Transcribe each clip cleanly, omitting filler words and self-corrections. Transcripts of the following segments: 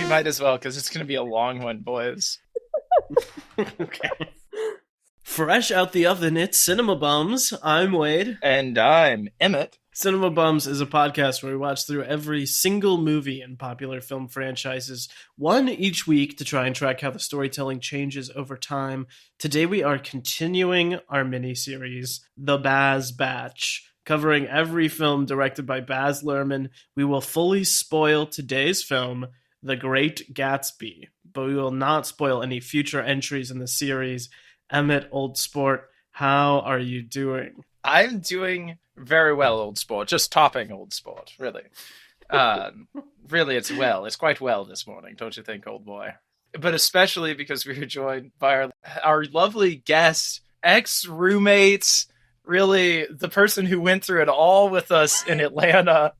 might as well, because it's going to be a long one, boys. Okay. Fresh out the oven, it's Cinema Bums. I'm Wade. And I'm Emmett. Cinema Bums is a podcast where we watch through every single movie in popular film franchises, one each week, to try and track how the storytelling changes over time. Today we are continuing our miniseries, The Baz Batch. Covering every film directed by Baz Luhrmann, we will fully spoil today's film, The Great Gatsby, but we will not spoil any future entries in the series. Emmett, old sport, how are you doing? I'm doing very well, old sport. Just topping old sport, really. Really, it's quite well this morning, don't you think, old boy? But especially because we were joined by our lovely guest, ex-roommates, really the person who went through it all with us in Atlanta.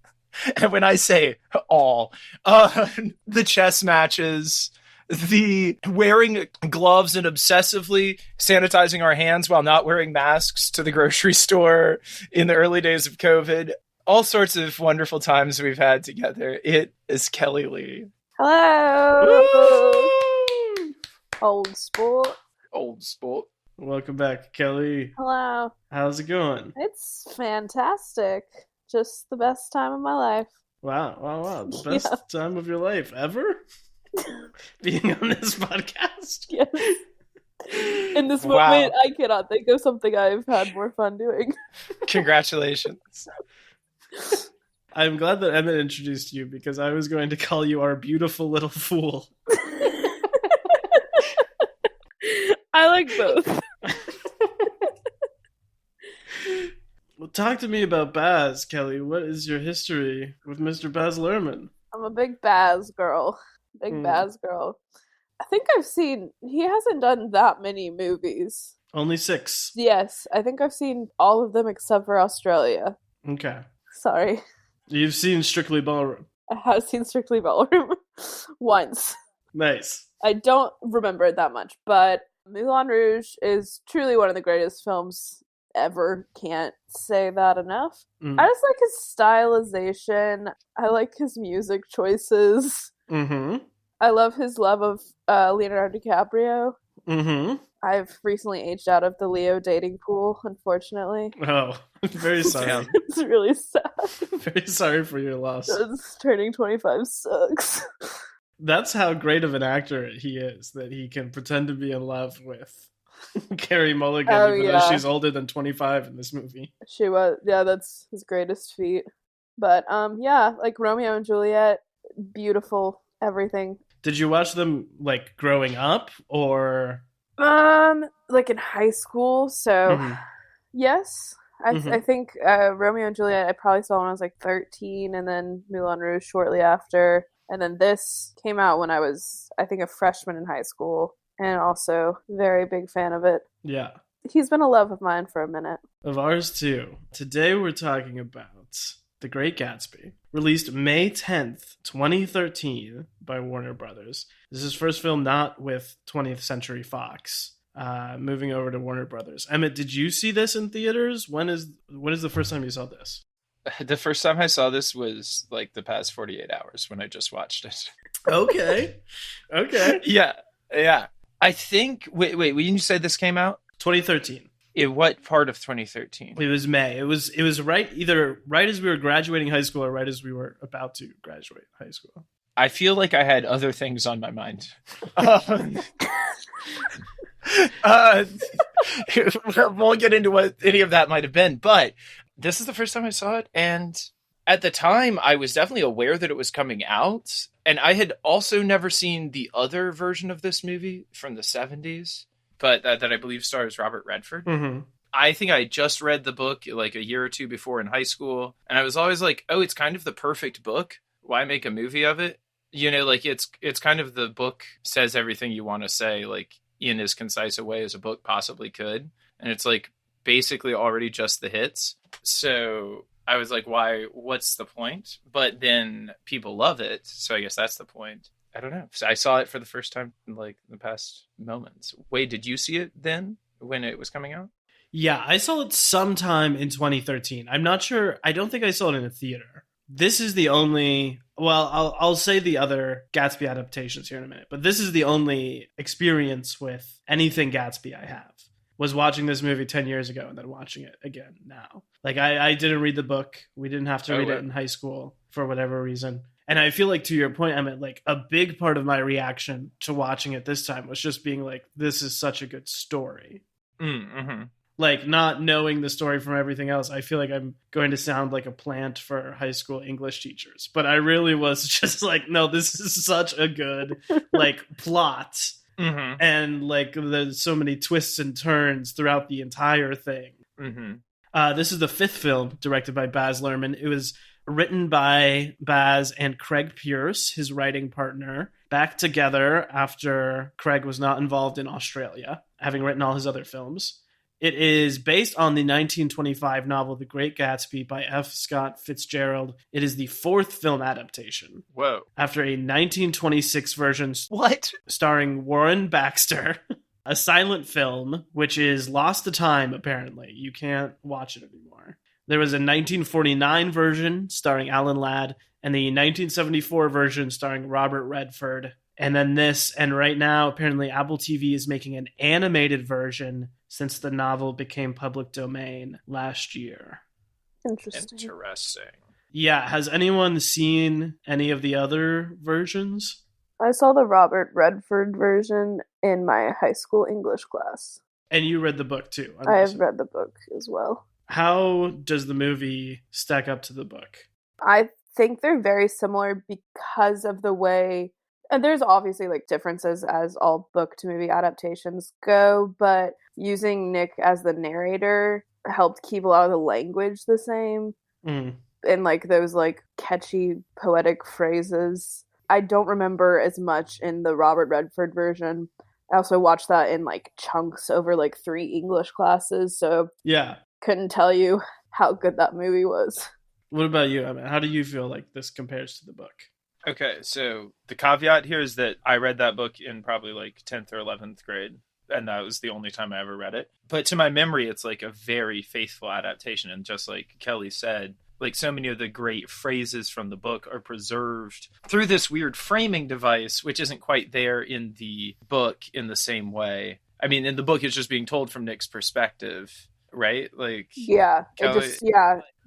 And when I say all, the chess matches, the wearing gloves and obsessively sanitizing our hands while not wearing masks to the grocery store in the early days of COVID, all sorts of wonderful times we've had together. It is Kelly Lee. Hello! Woo! Old sport. Old sport. Welcome back, Kelly. Hello. How's it going? It's fantastic. Just the best time of my life. Wow. The best time of your life ever? Being on this podcast? Yes. In this moment, I cannot think of something I've had more fun doing. Congratulations. I'm glad that Emmett introduced you, because I was going to call you our beautiful little fool. I like both. Well, talk to me about Baz, Kelly. What is your history with Mr. Baz Luhrmann? I'm a big Baz girl. Baz girl. I think he hasn't done that many movies. Only 6. Yes, I think I've seen all of them except for Australia. Okay. Sorry. You've seen Strictly Ballroom? I have seen Strictly Ballroom once. Nice. I don't remember it that much, but Moulin Rouge is truly one of the greatest films ever. Can't say that enough. I just like his stylization. I like his music choices. Mm-hmm. I love his love of Leonardo DiCaprio. Mm-hmm. I've recently aged out of the Leo dating pool, unfortunately. Oh, very sorry. It's really sad. Very sorry for your loss. Turning 25 sucks. That's how great of an actor he is, that he can pretend to be in love with Carey Mulligan, even though she's older than 25 in this movie. She was, that's his greatest feat. But, like Romeo and Juliet, beautiful, everything. Did you watch them, like, growing up, or...? Like in high school, so, yes. I think Romeo and Juliet I probably saw when I was, like, 13, and then Moulin Rouge shortly after. And then this came out when I was, I think, a freshman in high school, and also very big fan of it. Yeah. He's been a love of mine for a minute. Of ours, too. Today we're talking about The Great Gatsby, released May 10th, 2013 by Warner Brothers. This is his first film not with 20th Century Fox, moving over to Warner Brothers. Emmett, did you see this in theaters? When is the first time you saw this? The first time I saw this was like the past 48 hours when I just watched it. Okay. Yeah. I think, wait, when you said this came out? 2013. In what part of 2013? It was May. It was right as we were graduating high school or right as we were about to graduate high school. I feel like I had other things on my mind. We'll get into what any of that might have been, but this is the first time I saw it, and at the time, I was definitely aware that it was coming out, and I had also never seen the other version of this movie from the 70s, but that I believe stars Robert Redford. Mm-hmm. I think I just read the book like a year or two before in high school, and I was always like, oh, it's kind of the perfect book. Why make a movie of it? You know, like it's kind of the book says everything you want to say, like in as concise a way as a book possibly could. And it's like basically already just the hits. So I was like, what's the point? But then people love it. So I guess that's the point. I don't know. So I saw it for the first time in like the past moments. Wait, did you see it then when it was coming out? Yeah, I saw it sometime in 2013. I'm not sure. I don't think I saw it in a theater. This is the only Well, I'll say the other Gatsby adaptations here in a minute, but this is the only experience with anything Gatsby I have. Was watching this movie 10 years ago and then watching it again now. Like, I didn't read the book. We didn't have to read it in high school for whatever reason. And I feel like, to your point, Emmett, like, a big part of my reaction to watching it this time was just being like, this is such a good story. Mm-hmm. Like, not knowing the story from everything else, I feel like I'm going to sound like a plant for high school English teachers. But I really was just like, no, this is such a good, like, plot. Mm-hmm. And, like, there's so many twists and turns throughout the entire thing. Mm-hmm. This is the fifth film directed by Baz Luhrmann. It was written by Baz and Craig Pierce, his writing partner, back together after Craig was not involved in Australia, having written all his other films. It is based on the 1925 novel The Great Gatsby by F. Scott Fitzgerald. It is the fourth film adaptation. Whoa. After a 1926 version What? starring Warren Baxter, a silent film, which is lost to time, apparently. You can't watch it anymore. There was a 1949 version starring Alan Ladd, and the 1974 version starring Robert Redford. And then this, and right now, apparently Apple TV is making an animated version since the novel became public domain last year. Interesting. Yeah, has anyone seen any of the other versions? I saw the Robert Redford version in my high school English class. And you read the book too? I have read the book as well. How does the movie stack up to the book? I think they're very similar because of the way, and there's obviously like differences as all book to movie adaptations go, but using Nick as the narrator helped keep a lot of the language the same. And like those like catchy poetic phrases. I don't remember as much in the Robert Redford version. I also watched that in like chunks over like 3 English classes, so yeah, couldn't tell you how good that movie was. What about you, Emma? How do you feel like this compares to the book? Okay, so the caveat here is that I read that book in probably like 10th or 11th grade, and that was the only time I ever read it. But to my memory, it's like a very faithful adaptation, and just like Kelly said, like so many of the great phrases from the book are preserved through this weird framing device, which isn't quite there in the book in the same way. I mean, in the book, it's just being told from Nick's perspective, right? Like, yeah, Kelly,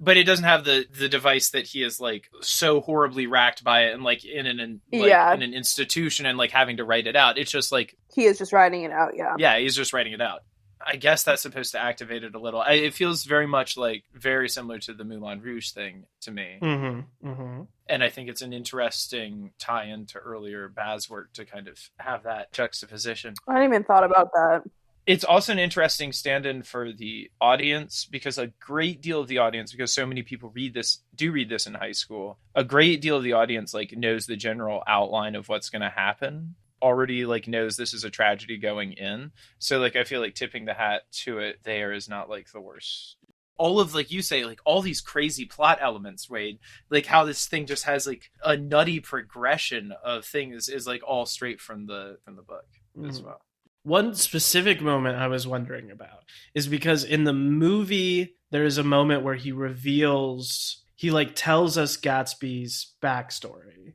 but it doesn't have the device that he is like so horribly racked by it, and like in an institution and like having to write it out. It's just like he is just writing it out. Yeah, he's just writing it out. I guess that's supposed to activate it a little. It feels very much like very similar to the Moulin Rouge thing to me. And I think it's an interesting tie-in to earlier Baz work to kind of have that juxtaposition. I hadn't even thought about that. It's also an interesting stand-in for the audience, because a great deal of the audience, because so many people read this in high school, a great deal of the audience like knows the general outline of what's going to happen, already like knows this is a tragedy going in. So like I feel like tipping the hat to it there is not like the worst. All of, like you say, like all these crazy plot elements, Wade, like how this thing just has like a nutty progression of things is like all straight from the book as well. One specific moment I was wondering about is because in the movie, there is a moment where he like tells us Gatsby's backstory.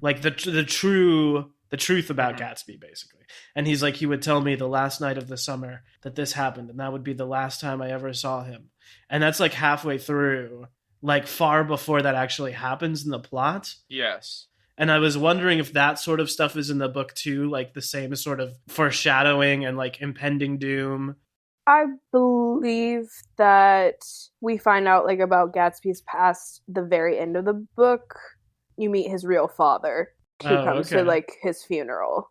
Like the truth about Gatsby, basically. And he's like, he would tell me the last night of the summer that this happened, and that would be the last time I ever saw him. And that's like halfway through, like far before that actually happens in the plot. Yes. And I was wondering if that sort of stuff is in the book too, like the same sort of foreshadowing and like impending doom. I believe that we find out like about Gatsby's past the very end of the book. You meet his real father, who comes to like his funeral.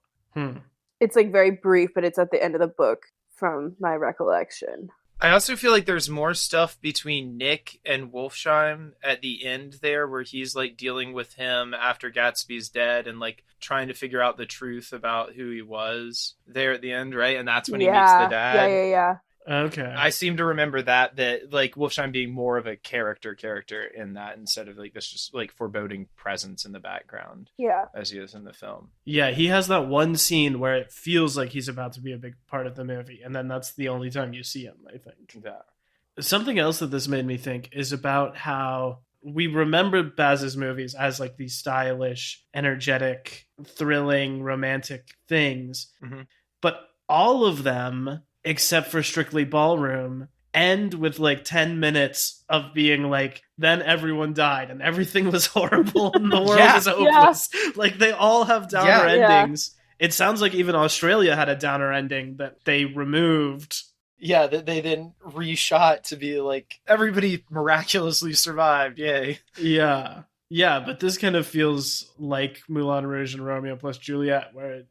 It's like very brief, but it's at the end of the book from my recollection. I also feel like there's more stuff between Nick and Wolfsheim at the end there, where he's like dealing with him after Gatsby's dead and like trying to figure out the truth about who he was there at the end, right? And that's when he meets the dad. Yeah. Okay. I seem to remember that like Wolfsheim being more of a character in that, instead of like this just like foreboding presence in the background. Yeah. As he is in the film. Yeah, he has that one scene where it feels like he's about to be a big part of the movie, and then that's the only time you see him, I think. Yeah. Something else that this made me think is about how we remember Baz's movies as like these stylish, energetic, thrilling, romantic things. Mm-hmm. But all of them, except for Strictly Ballroom, end with like 10 minutes of being like, then everyone died and everything was horrible and the world is hopeless. Yeah. Like they all have downer endings. It sounds like even Australia had a downer ending that they removed. Yeah, that they then reshot to be like, everybody miraculously survived, yay. Yeah. Yeah, but this kind of feels like Moulin Rouge and Romeo plus Juliet, where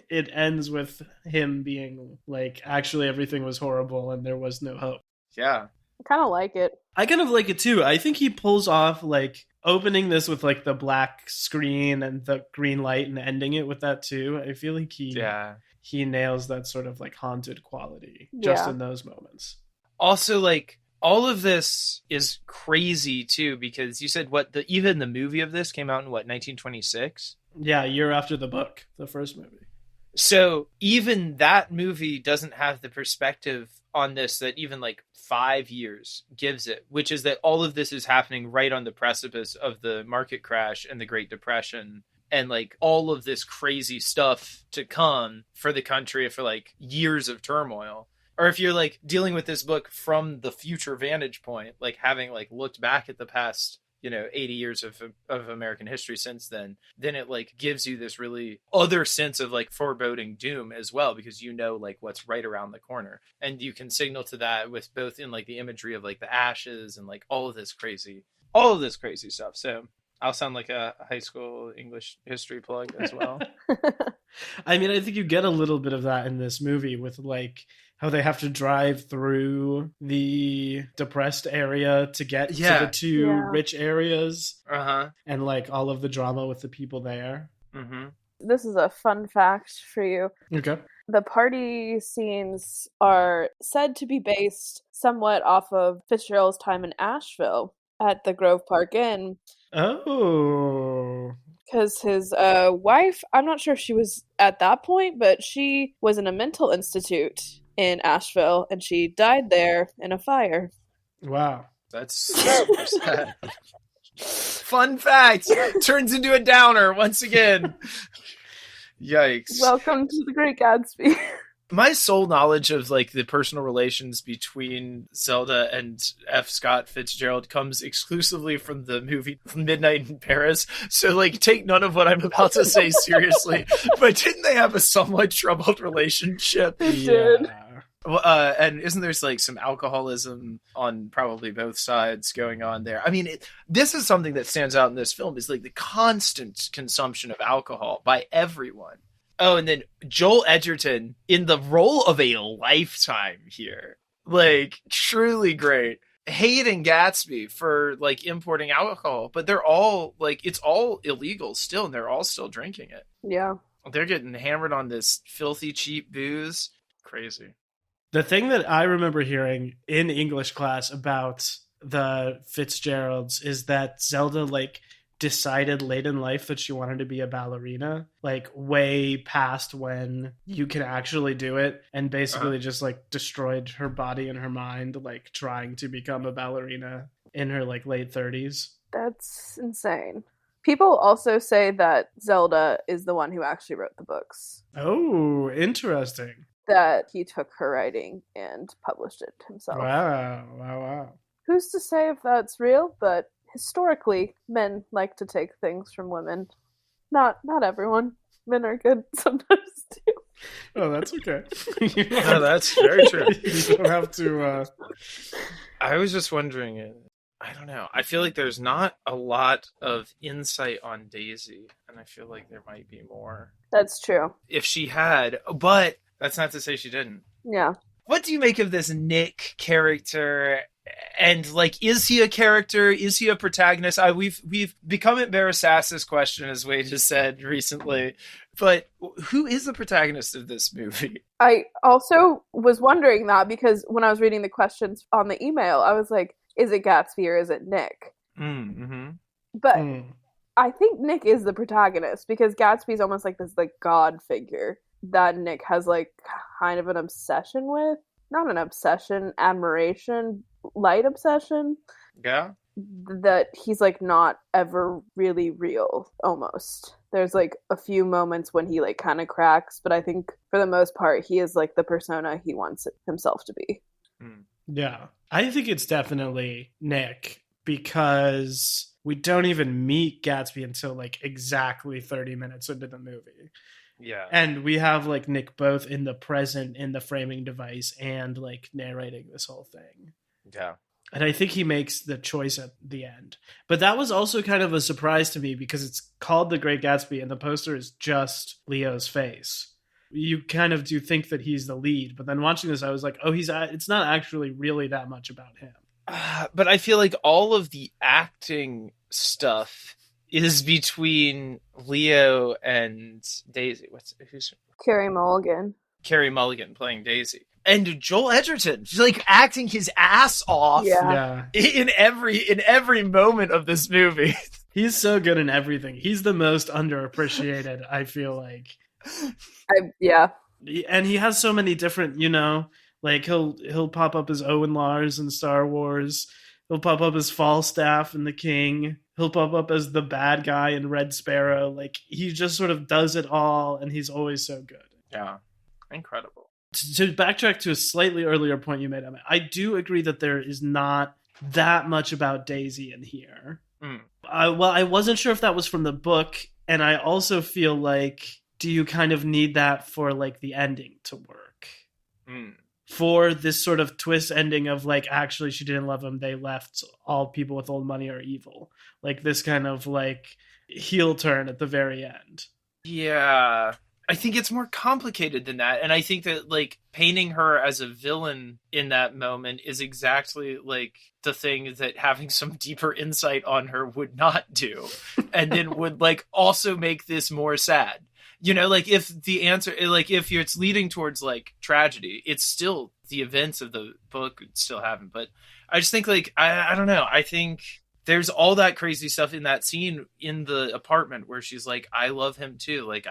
it ends with him being like, actually everything was horrible and there was no hope. Yeah. I kind of like it. I kind of like it too. I think he pulls off like opening this with like the black screen and the green light and ending it with that too. I feel like he nails that sort of like haunted quality just in those moments. Also, like, all of this is crazy too, because you said even the movie of this came out in 1926? Yeah, a year after the book, the first movie. So even that movie doesn't have the perspective on this that even like 5 years gives it, which is that all of this is happening right on the precipice of the market crash and the Great Depression, and like all of this crazy stuff to come for the country for like years of turmoil. Or if you're like dealing with this book from the future vantage point, like having like looked back at the past, 80 years of American history since then it like gives you this really other sense of like foreboding doom as well, because like what's right around the corner, and you can signal to that with both in like the imagery of like the ashes and like all of this crazy stuff. So I'll sound like a high school English history plug as well. I mean, I think you get a little bit of that in this movie with like how they have to drive through the depressed area to get to the two rich areas. Uh-huh. And like all of the drama with the people there. Mm-hmm. This is a fun fact for you. Okay. The party scenes are said to be based somewhat off of Fitzgerald's time in Asheville at the Grove Park Inn. Oh. Because his wife, I'm not sure if she was at that point, but she was in a mental institute in Asheville, and she died there in a fire. Wow. That's super sad. Fun fact! Turns into a downer once again. Yikes. Welcome to the Great Gatsby. My sole knowledge of like the personal relations between Zelda and F. Scott Fitzgerald comes exclusively from the movie Midnight in Paris. So like take none of what I'm about to say seriously. But didn't they have a somewhat troubled relationship? They did. And isn't there like some alcoholism on probably both sides going on there? I mean, this is something that stands out in this film, is like the constant consumption of alcohol by everyone. Oh, and then Joel Edgerton in the role of a lifetime here. Like, truly great. Hating Gatsby for, like, importing alcohol. But they're all, like, it's all illegal still, and they're all still drinking it. Yeah. They're getting hammered on this filthy, cheap booze. Crazy. The thing that I remember hearing in English class about the Fitzgeralds is that Zelda, like, decided late in life that she wanted to be a ballerina, like way past when you can actually do it, and basically just like destroyed her body and her mind, like trying to become a ballerina in her like late 30s. That's insane. People also say that Zelda is the one who actually wrote the books. Oh, interesting. That he took her writing and published it himself. Wow. Who's to say if that's real, but historically, men like to take things from women. Not everyone. Men are good sometimes too. Oh, that's okay. No, that's very true. You don't have to. I was just wondering. I don't know. I feel like there's not a lot of insight on Daisy, and I feel like there might be more. That's true. If she had, but that's not to say she didn't. Yeah. What do you make of this Nick character? And like, is he a character? Is he a protagonist? We've become embarrassed to ask this question, as Wade just said recently. But who is the protagonist of this movie? I also was wondering that, because when I was reading the questions on the email, I was like, is it Gatsby or is it Nick? Mm-hmm. But I think Nick is the protagonist, because Gatsby's almost like this like god figure that Nick has like kind of an obsession with. Not an obsession, admiration, light obsession. Yeah. that he's like not ever really real almost. There's like a few moments when he like kind of cracks, but I think for the most part he is like the persona he wants himself to be. Yeah. I think it's definitely Nick, because we don't even meet Gatsby until like exactly 30 minutes into the movie. Yeah. And we have like Nick both in the present in the framing device and like narrating this whole thing. Yeah. And I think he makes the choice at the end. But that was also kind of a surprise to me because it's called The Great Gatsby and the poster is just Leo's face. You kind of do think that he's the lead, but then watching this, I was like, oh, it's not actually really that much about him. But I feel like all of the acting stuff is between Leo and Daisy. Who's Carey Mulligan. Carey Mulligan playing Daisy. And Joel Edgerton, just like acting his ass off in every moment of this movie. He's so good in everything. He's the most underappreciated, I feel like. And he has so many different, like he'll pop up as Owen Lars in Star Wars. He'll pop up as Falstaff in The King. He'll pop up as the bad guy in Red Sparrow. Like, he just sort of does it all, and he's always so good. Yeah. Incredible. To backtrack to a slightly earlier point you made, I do agree that there is not that much about Daisy in here. I wasn't sure if that was from the book, and I also feel like, do you kind of need that for like the ending to work? For this sort of twist ending of like, actually she didn't love him, they left, all people with old money are evil. Like this kind of like heel turn at the very end. Yeah. I think it's more complicated than that. And I think that like painting her as a villain in that moment is exactly like the thing that having some deeper insight on her would not do. And then would like also make this more sad. Like if the answer, like if it's leading towards like tragedy, it's still the events of the book would still happen. But I just think like, I don't know. I think there's all that crazy stuff in that scene in the apartment where she's like, I love him too. Like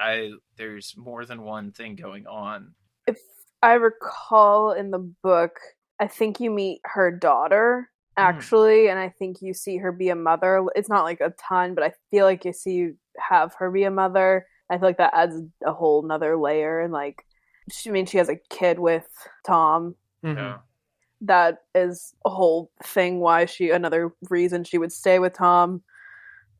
there's more than one thing going on. If I recall in the book, I think you meet her daughter actually. And I think you see her be a mother. It's not like a ton, but I feel like you have her be a mother. I feel like that adds a whole nother layer. And like, she has a kid with Tom. Yeah. That is a whole thing why another reason she would stay with Tom.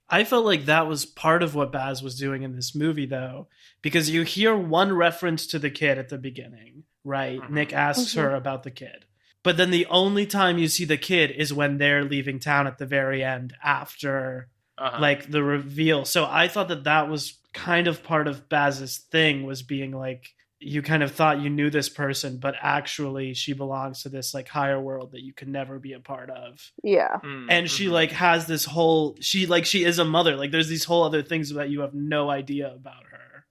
I felt like that was part of what Baz was doing in this movie, though, because you hear one reference to the kid at the beginning, right? Nick asks her about the kid. But then the only time you see the kid is when they're leaving town at the very end after like the reveal. So I thought that was kind of part of Baz's thing, was being like, you kind of thought you knew this person, but actually she belongs to this like higher world that you could never be a part of. Yeah. And she like has this whole, she is a mother. Like there's these whole other things that you have no idea about her.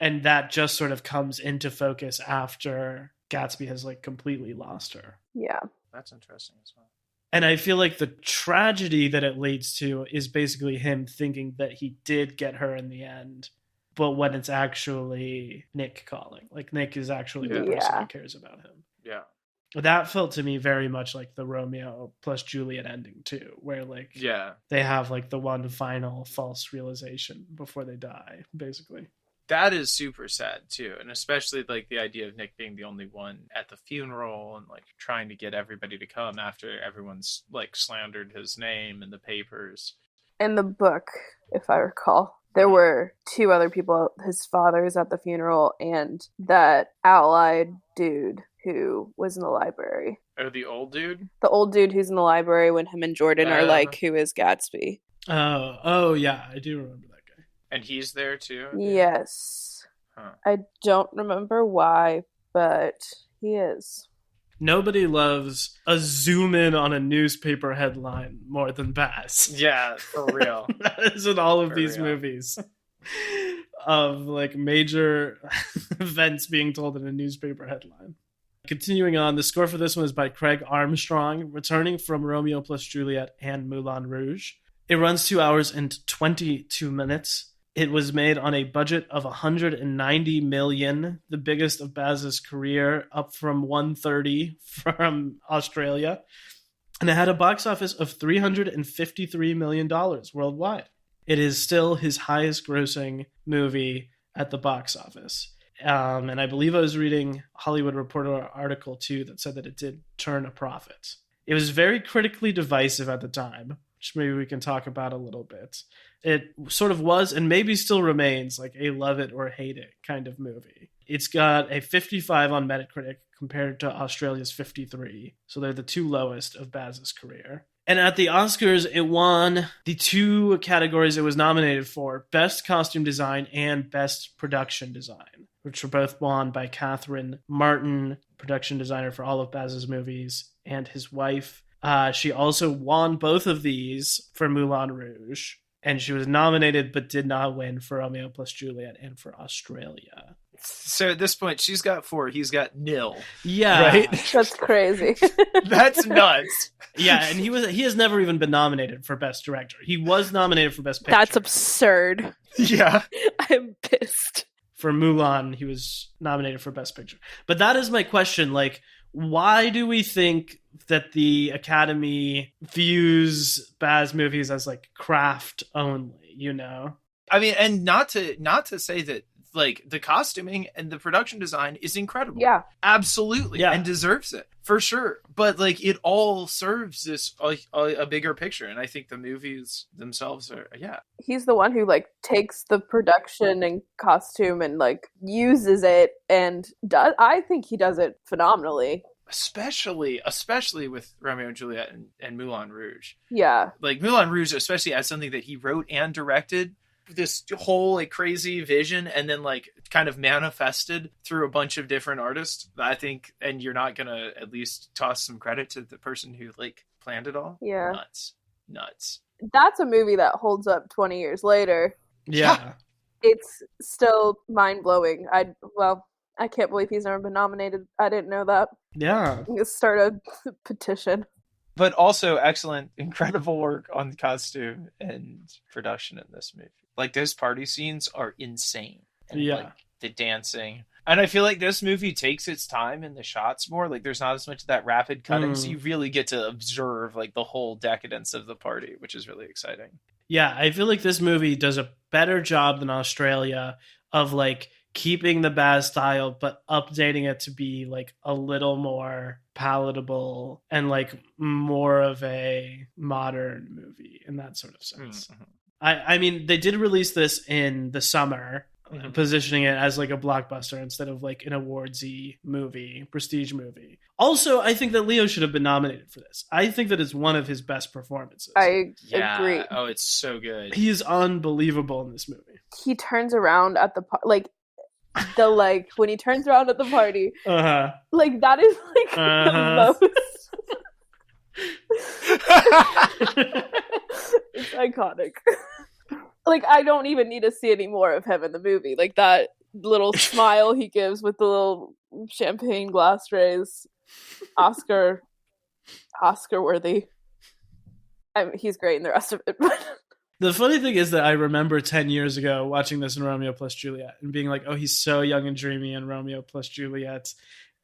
And that just sort of comes into focus after Gatsby has like completely lost her. Yeah. That's interesting as well. And I feel like the tragedy that it leads to is basically him thinking that he did get her in the end, but when it's actually Nick calling. Like Nick is actually the person who cares about him. Yeah. That felt to me very much like the Romeo plus Juliet ending too, where like they have like the one final false realization before they die, basically. That is super sad too, and especially like the idea of Nick being the only one at the funeral and like trying to get everybody to come after everyone's like slandered his name in the papers. In the book, if I recall, there were two other people, his father's at the funeral and that allied dude who was in the library. Oh, the old dude? The old dude who's in the library when him and Jordan are like, who is Gatsby? Oh yeah, I do remember that guy. And he's there too? Yes. Huh. I don't remember why, but he is. Nobody loves a zoom in on a newspaper headline more than Baz. Yeah, for real. That is in all of these movies. Of like major events being told in a newspaper headline. Continuing on, the score for this one is by Craig Armstrong, returning from Romeo plus Juliet and Moulin Rouge. It runs 2 hours and 22 minutes. It was made on a budget of $190 million, the biggest of Baz's career, up from $130 from Australia. And it had a box office of $353 million worldwide. It is still his highest grossing movie at the box office. And I believe I was reading a Hollywood Reporter article too that said that it did turn a profit. It was very critically divisive at the time, which maybe we can talk about a little bit. It sort of was, and maybe still remains, like a love it or hate it kind of movie. It's got a 55 on Metacritic compared to Australia's 53. So they're the two lowest of Baz's career. And at the Oscars, it won the two categories it was nominated for, Best Costume Design and Best Production Design, which were both won by Catherine Martin, production designer for all of Baz's movies, and his wife. She also won both of these for Moulin Rouge, and she was nominated but did not win for Romeo plus Juliet and for Australia. So at this point, she's got 4, he's got 0. Yeah. Right? That's crazy. That's nuts. Yeah, and he has never even been nominated for Best Director. He was nominated for Best Picture. That's absurd. Yeah. I'm pissed. For Mulan, he was nominated for Best Picture. But that is my question, like, why do we think that the Academy views Baz movies as like craft only, you know? I mean, and not to say that like the costuming and the production design is incredible. Yeah. Absolutely. Yeah. And deserves it for sure. But like it all serves this a bigger picture. And I think the movies themselves are, yeah. He's the one who like takes the production and costume and like uses it and I think he does it phenomenally. Especially with Romeo and Juliet and Moulin Rouge. Yeah. Like Moulin Rouge, especially as something that he wrote and directed, this whole like crazy vision and then like kind of manifested through a bunch of different artists, I think. And you're not gonna at least toss some credit to the person who like planned it all? Yeah. Nuts. That's a movie that holds up 20 years later. Yeah. It's still mind-blowing. I can't believe he's never been nominated. I didn't know that. Yeah. Let's start a petition. But also excellent, incredible work on the costume and production in this movie. Like those party scenes are insane. And Yeah. like the dancing. And I feel like this movie takes its time in the shots more. Like there's not as much of that rapid cutting. So you really get to observe like the whole decadence of the party, which is really exciting. Yeah, I feel like this movie does a better job than Australia of like keeping the Baz style, but updating it to be like a little more palatable and like more of a modern movie in that sort of sense. Mm-hmm. I mean, they did release this in the summer, positioning it as like a blockbuster instead of like an awardsy movie, prestige movie. Also, I think that Leo should have been nominated for this. I think that it's one of his best performances. I agree. Oh, it's so good. He is unbelievable in this movie. He turns around at the when he turns around at the party, like that is like the most. It's iconic. Like I don't even need to see any more of him in the movie. Like that little smile he gives with the little champagne glass raise, Oscar worthy. He's great in the rest of it. The funny thing is that I remember 10 years ago watching this in Romeo plus Juliet and being like, oh, he's so young and dreamy in Romeo plus Juliet.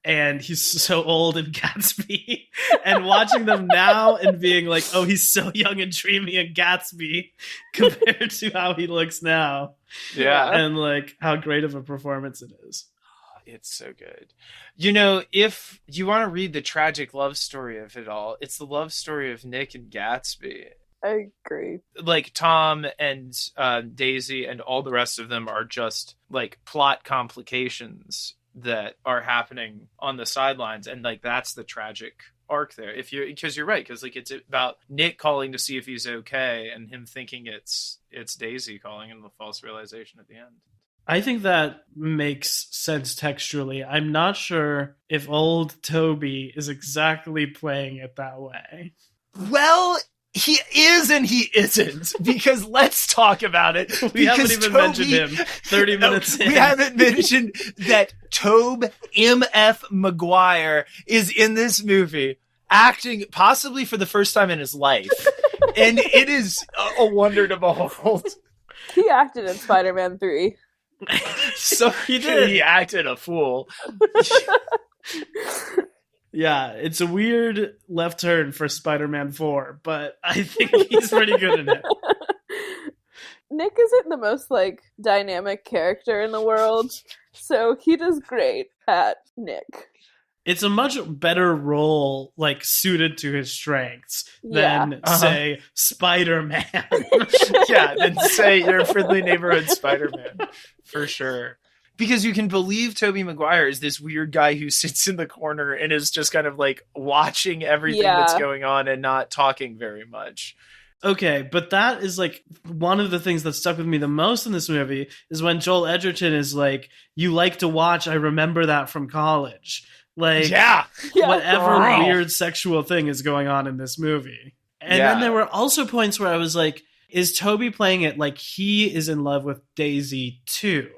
And he's so old in Gatsby. And watching them now and being like, oh, he's so young and dreamy in Gatsby compared to how he looks now. Yeah. And like how great of a performance it is. It's so good. You know, if you want to read the tragic love story of it all, it's the love story of Nick and Gatsby. I agree. Like Tom and Daisy and all the rest of them are just like plot complications that are happening on the sidelines, and like that's the tragic arc there. Because you're right, because like it's about Nick calling to see if he's okay, and him thinking it's Daisy calling, and the false realization at the end. I think that makes sense textually. I'm not sure if old Toby is exactly playing it that way. Well, he is and he isn't, because let's talk about it. We haven't even mentioned him 30 minutes in. We haven't mentioned that Tobe M.F. Maguire is in this movie, acting possibly for the first time in his life. And it is a wonder to behold. He acted in Spider-Man 3. So he did. He acted a fool. Yeah, it's a weird left turn for Spider-Man 4, but I think he's pretty good in it. Nick isn't the most like dynamic character in the world, so he does great at Nick. It's a much better role, like, suited to his strengths Yeah. than, say, Spider-Man. Yeah, than say your friendly neighborhood Spider-Man, for sure. Because you can believe Tobey Maguire is this weird guy who sits in the corner and is just kind of like watching everything that's going on and not talking very much. Okay, but that is like one of the things that stuck with me the most in this movie is when Joel Edgerton is like, "You like to watch, I remember that from college." Like, yeah. Whatever weird sexual thing is going on in this movie. And then there were also points where I was like, is Toby playing it like he is in love with Daisy too?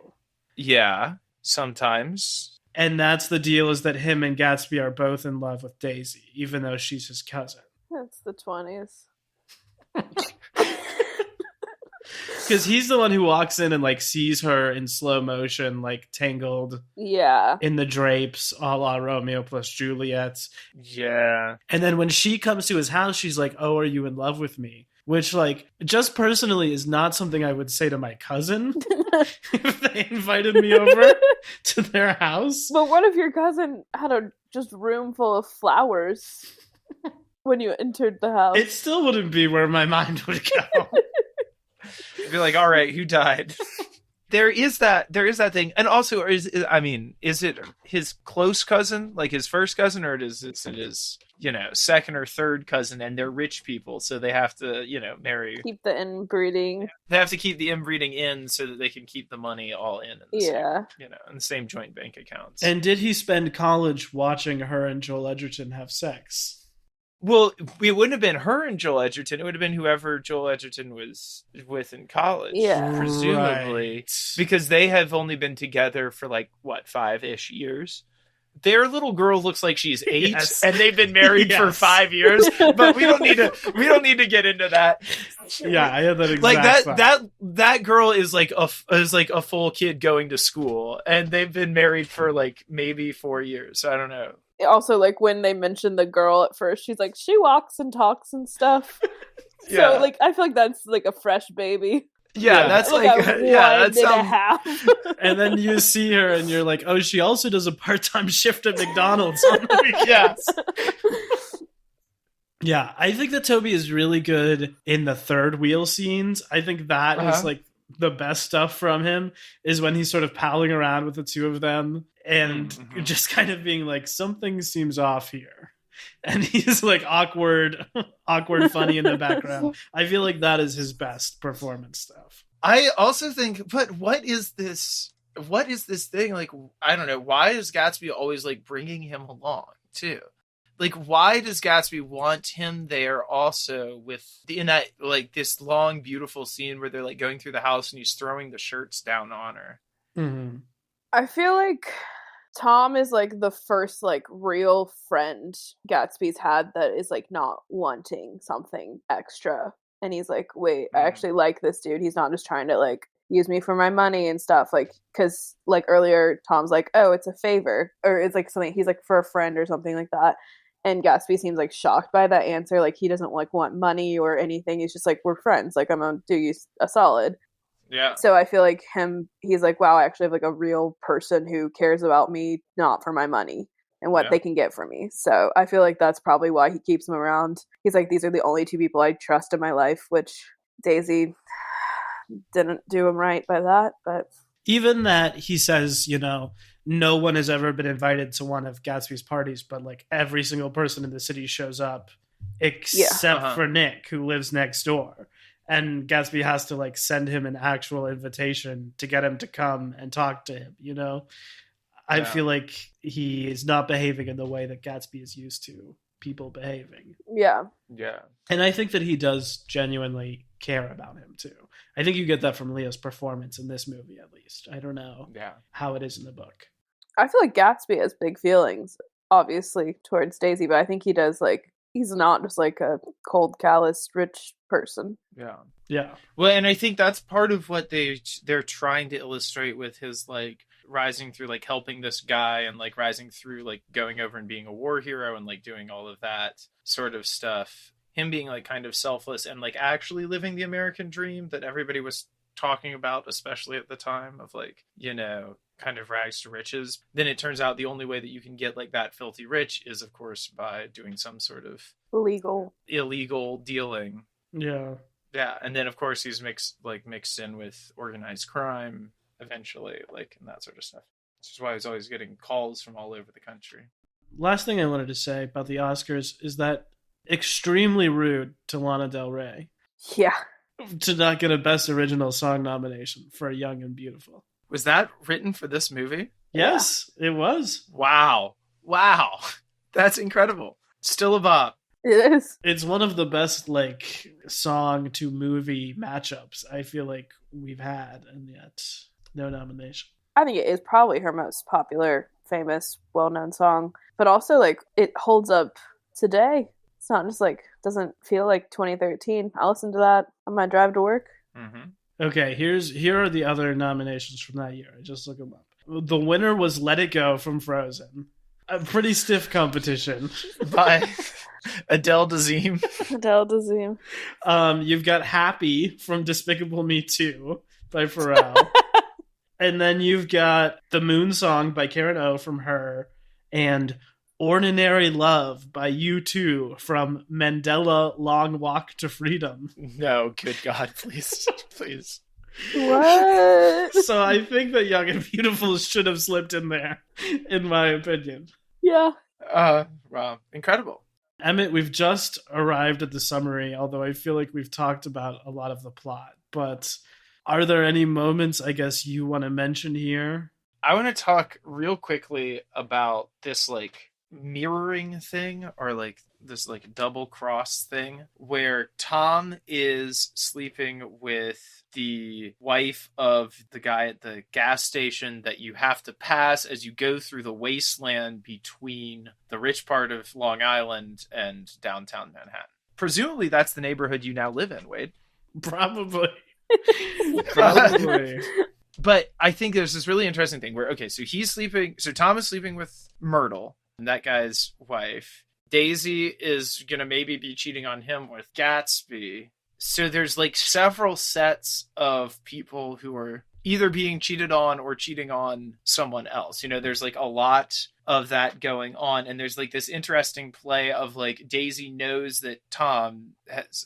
Yeah, sometimes. And that's the deal, is that him and Gatsby are both in love with Daisy, even though she's his cousin. It's the 20s. Because he's the one who walks in and like sees her in slow motion, like tangled in the drapes, a la Romeo plus Juliet. Yeah. And then when she comes to his house, she's like, "Oh, are you in love with me?" Which, like, just personally is not something I would say to my cousin if they invited me over to their house. But what if your cousin had a just room full of flowers when you entered the house? It still wouldn't be where my mind would go. Be like, all right, who died? There is that thing. And also, is it his close cousin, like his first cousin, or is it his, second or third cousin, and they're rich people, so they have to, marry. Keep the inbreeding. They have to keep the inbreeding in so that they can keep the money all in the same, in the same joint bank accounts. And did he spend college watching her and Joel Edgerton have sex? Well, it wouldn't have been her and Joel Edgerton. It would have been whoever Joel Edgerton was with in college, presumably. Right. Because they have only been together for 5-ish years. Their little girl looks like she's 8, Yes. and they've been married for 5 years. But we don't need to get into that. Yeah, I had that exact that girl is like a full kid going to school, and they've been married for maybe 4 years. So I don't know. Also, when they mentioned the girl at first, she's like, she walks and talks and stuff. So, I feel like that's like a fresh baby. Yeah, that's that sounds. And then you see her, and you're like, oh, she also does a part-time shift at McDonald's on the weekends. Yeah, I think that Toby is really good in the third wheel scenes. I think that is the best stuff from him, is when he's sort of palling around with the two of them and just kind of being like, something seems off here. And he's like awkward funny in the background. I feel like that is his best performance stuff. I also think, but what is this thing? I don't know. Why is Gatsby always bringing him along too? Why does Gatsby want him there also in that this long, beautiful scene where they're going through the house and he's throwing the shirts down on her? Mm-hmm. I feel like Tom is the first real friend Gatsby's had that is not wanting something extra. And he's like, wait, I actually like this dude. He's not just trying to use me for my money and stuff. Because earlier Tom's like, oh, it's a favor, or it's something he's for a friend or something like that. And Gatsby seems shocked by that answer. He doesn't want money or anything. He's just we're friends. I'm gonna do you a solid. Yeah. So I feel he's wow, I actually have a real person who cares about me, not for my money and what they can get from me. So I feel that's probably why he keeps him around. He's these are the only two people I trust in my life, which Daisy didn't do him right by that. But even that, he says, no one has ever been invited to one of Gatsby's parties, but every single person in the city shows up except for Nick, who lives next door. And Gatsby has to send him an actual invitation to get him to come and talk to him, I feel like he is not behaving in the way that Gatsby is used to people behaving. Yeah. Yeah. And I think that he does genuinely care about him too. I think you get that from Leah's performance in this movie, at least. I don't know how it is in the book. I feel Gatsby has big feelings, obviously, towards Daisy, but I think he does he's not just like a cold, callous, rich person. Yeah. Well, and I think that's part of what they're trying to illustrate with his like rising through, like helping this guy and like rising through, like going over and being a war hero and like doing all of that sort of stuff. Him being like kind of selfless and like actually living the American dream that everybody was talking about, especially at the time of like, you know, kind of rags to riches. Then it turns out the only way that you can get like that filthy rich is, of course, by doing some sort of illegal dealing. Yeah. Yeah, and then of course he's mixed in with organized crime eventually, like, and that sort of stuff. Which is why he's always getting calls from all over the country. Last thing I wanted to say about the Oscars is that extremely rude to Lana Del Rey. Yeah. To not get a Best Original Song nomination for Young and Beautiful. Was that written for this movie? Yes, it was. Wow. That's incredible. Still a bop. It is. It's one of the best like song to movie matchups I feel like we've had, and yet no nomination. I think it is probably her most popular, famous, well-known song, but also like it holds up today. It's not just like, doesn't feel like 2013. I'll listen to that on my drive to work. Mm-hmm. Okay, here are the other nominations from that year. I just look them up. The winner was Let It Go from Frozen. A pretty stiff competition. By Adele Dazeem. Adele Dazeem. You've got Happy from Despicable Me 2 by Pharrell. And then you've got The Moon Song by Karen O from Her, and Ordinary Love by U2 from Mandela Long Walk to Freedom. No, good God, please. Please. What? So I think that Young and Beautiful should have slipped in there, in my opinion. Yeah. Wow. Incredible. Emmett, we've just arrived at the summary, although I feel like we've talked about a lot of the plot. But are there any moments, I guess, you want to mention here? I want to talk real quickly about this, like, mirroring thing, or like this like double cross thing, where Tom is sleeping with the wife of the guy at the gas station that you have to pass as you go through the wasteland between the rich part of Long Island and downtown Manhattan. Presumably that's the neighborhood you now live in, Wade. Probably. But I think there's this really interesting thing where, okay, so Tom is sleeping with Myrtle, that guy's wife. Daisy is gonna maybe be cheating on him with Gatsby. So there's like several sets of people who are either being cheated on or cheating on someone else. You know, there's like a lot of that going on, and there's like this interesting play of like Daisy knows that Tom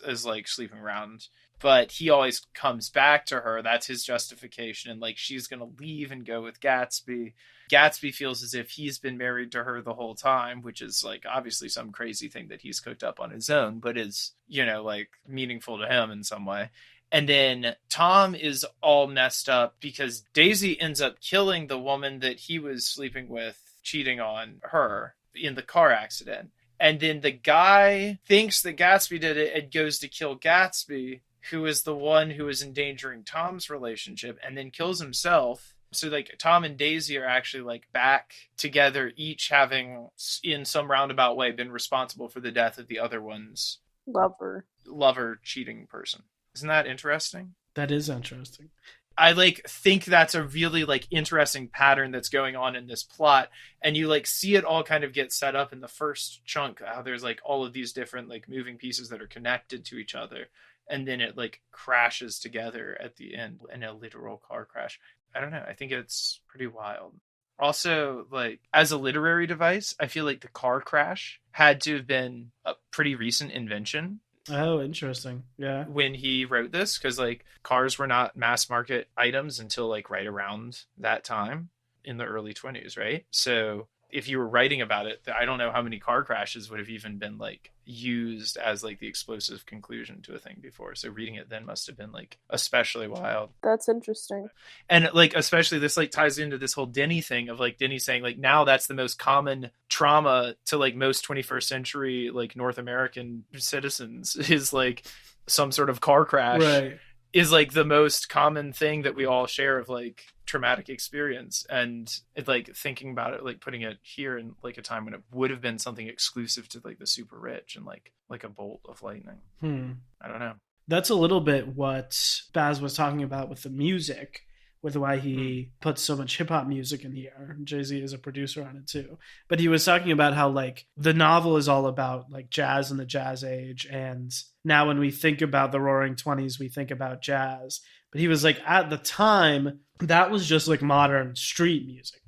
is like sleeping around, but he always comes back to her. That's his justification, and like she's gonna leave and go with Gatsby. Gatsby feels as if he's been married to her the whole time, which is like obviously some crazy thing that he's cooked up on his own, but is, you know, like meaningful to him in some way. And then Tom is all messed up because Daisy ends up killing the woman that he was sleeping with, cheating on her in the car accident. And then the guy thinks that Gatsby did it and goes to kill Gatsby, who is the one who is endangering Tom's relationship, and then kills himself. So like Tom and Daisy are actually like back together, each having in some roundabout way been responsible for the death of the other one's lover cheating person. Isn't that interesting? That is interesting. I like think that's a really like interesting pattern that's going on in this plot, and you like see it all kind of get set up in the first chunk. How there's like all of these different like moving pieces that are connected to each other, and then it like crashes together at the end in a literal car crash. I don't know. I think it's pretty wild. Also, like, as a literary device, I feel like the car crash had to have been a pretty recent invention. Oh, interesting. Yeah. When he wrote this, because, like, cars were not mass market items until, like, right around that time in the early 20s, right? So if you were writing about it, I don't know how many car crashes would have even been, like, used as, like, the explosive conclusion to a thing before. So reading it then must have been, like, especially wild. That's interesting. And, like, especially this, like, ties into this whole Denny thing of, like, Denny saying, like, now that's the most common trauma to, like, most 21st century, like, North American citizens is, like, some sort of car crash. Right. is like the most common thing that we all share of like traumatic experience, and it, like thinking about it, like putting it here in like a time when it would have been something exclusive to like the super rich and like a bolt of lightning. I don't know. That's a little bit what Baz was talking about with the music, with why he puts so much hip hop music in here. Jay-Z is a producer on it too. But he was talking about how like the novel is all about like jazz and the jazz age. And now when we think about the Roaring 20s, we think about jazz. But he was like, at the time, that was just like modern street music.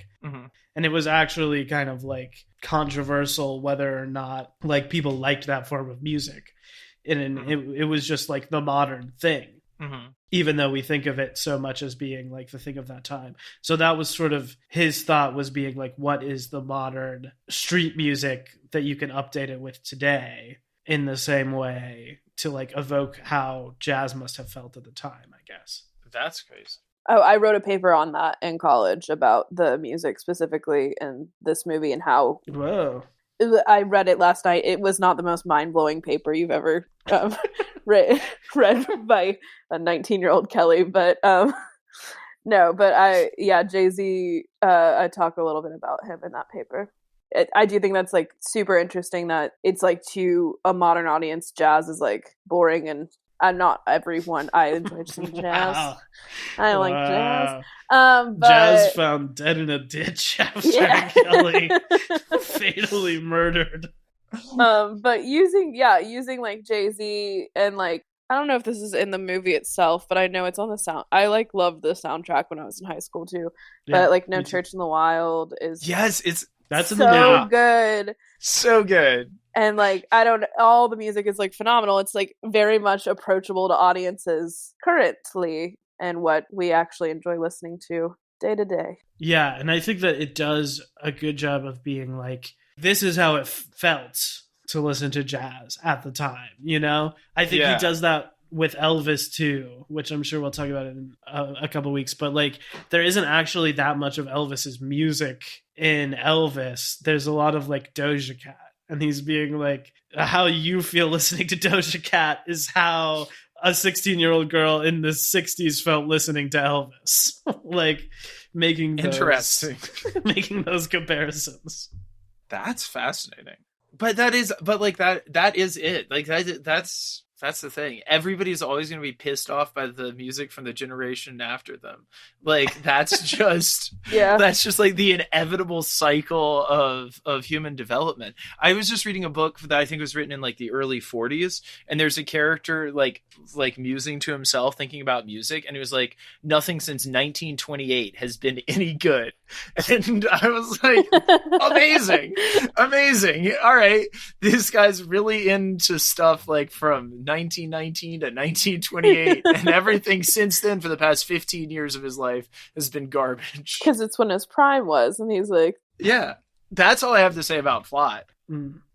And it was actually kind of like controversial whether or not like people liked that form of music. And it was just like the modern thing. Even though we think of it so much as being like the thing of that time. So that was sort of his thought, was being like, what is the modern street music that you can update it with today in the same way to like evoke how jazz must have felt at the time, I guess. That's crazy. Oh, I wrote a paper on that in college about the music specifically in this movie and how... Whoa. I read it last night. It was not the most mind-blowing paper you've ever read by a 19-year-old Kelly, but no, but Jay-Z, I talk a little bit about him in that paper. I do think that's like super interesting that it's like to a modern audience, jazz is like boring, and not everyone. I enjoy some jazz. Wow. I like jazz. But... Jazz found dead in a ditch after Kelly fatally murdered. But using like Jay-Z and like, I don't know if this is in the movie itself, but I know it's on the sound. I like loved the soundtrack when I was in high school too. Yeah, but like No Church in the Wild is that's in so the movie. good. So good. And like, all the music is like phenomenal. It's like very much approachable to audiences currently and what we actually enjoy listening to day to day. Yeah, and I think that it does a good job of being like, this is how it felt to listen to jazz at the time, you know? I think he does that with Elvis too, which I'm sure we'll talk about in a couple weeks, but like there isn't actually that much of Elvis's music in Elvis. There's a lot of like Doja Cat, and he's being like, how you feel listening to Doja Cat is how a 16-year-old girl in the 60s felt listening to Elvis. Like making those comparisons. That's fascinating. But that is it. Like that's the thing. Everybody's always going to be pissed off by the music from the generation after them. Like that's just that's just like the inevitable cycle of human development. I was just reading a book that I think was written in like the early 40s, and there's a character like musing to himself, thinking about music, and he was like, nothing since 1928 has been any good. And I was like, amazing. All right, this guy's really into stuff like from 1919 to 1928, and everything since then for the past 15 years of his life has been garbage. Because it's when his prime was, and he's like... Yeah, that's all I have to say about plot.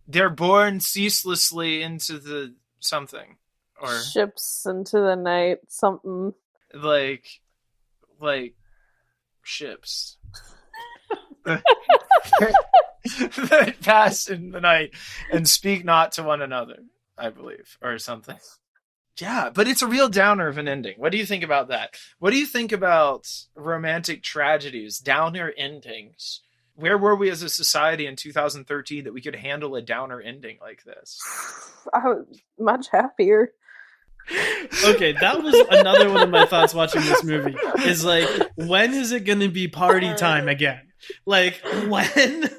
They're born ceaselessly into the something. Or ships into the night, something. Like ships. that pass in the night and speak not to one another, I believe, or something. Yeah, but it's a real downer of an ending. What do you think about that? What do you think about romantic tragedies, downer endings? Where were we as a society in 2013 that we could handle a downer ending like this? I was much happier. Okay, that was another one of my thoughts watching this movie. Is like, when is it going to be party time again? Like, when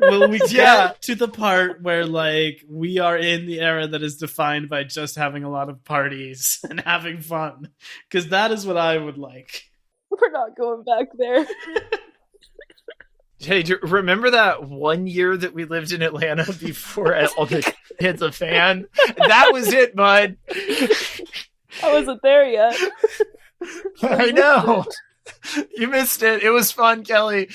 will we get to the part where like we are in the era that is defined by just having a lot of parties and having fun? Because that is what I would like. We're not going back there. Hey, do you remember that one year that we lived in Atlanta before all the hit the fan? That was it, bud. I wasn't there yet. I know. You missed it. It was fun, Kelly.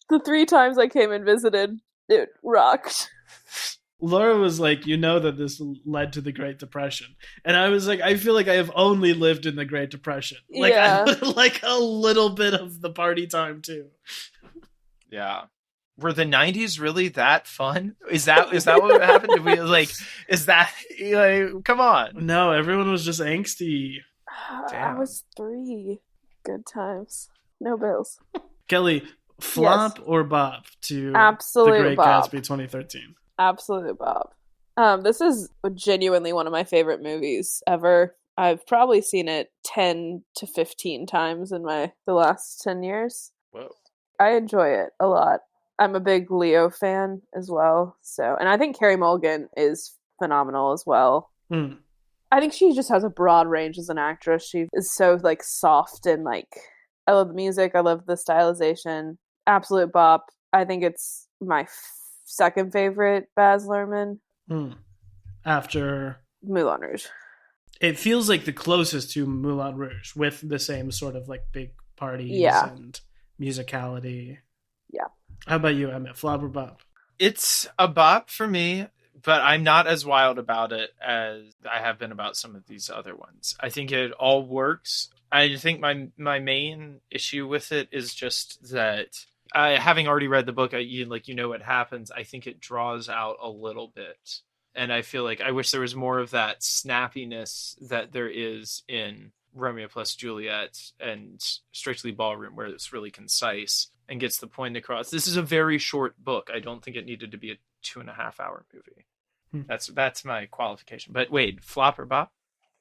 The 3 times I came and visited, it rocked. Laura was like, you know that this led to the Great Depression. And I was like, I feel like I have only lived in the Great Depression. Like, I would like a little bit of the party time, too. Yeah. were the 90s really that fun? Is that what happened? Did we like, is that like, come on. No, everyone was just angsty. I was 3. Good times. No bills. Kelly, flop or bop to Absolute The Great bop. Gatsby 2013? Absolute bop. This is genuinely one of my favorite movies ever. I've probably seen it 10 to 15 times in the last 10 years. Whoa. I enjoy it a lot. I'm a big Leo fan as well. And I think Carey Mulligan is phenomenal as well. Mm. I think she just has a broad range as an actress. She is so like soft and like, I love the music. I love the stylization. Absolute bop. I think it's my second favorite Baz Luhrmann. After Moulin Rouge. It feels like the closest to Moulin Rouge with the same sort of like big parties and musicality. Yeah. How about you, Emmett? Flop or bop? It's a bop for me, but I'm not as wild about it as I have been about some of these other ones. I think it all works. I think my main issue with it is just that having already read the book, you know what happens. I think it draws out a little bit. And I feel like I wish there was more of that snappiness that there is in Romeo plus Juliet and Strictly Ballroom, where it's really concise and gets the point across. This is a very short book. I don't think it needed to be a 2.5-hour movie. That's my qualification. But wait, flop or bop?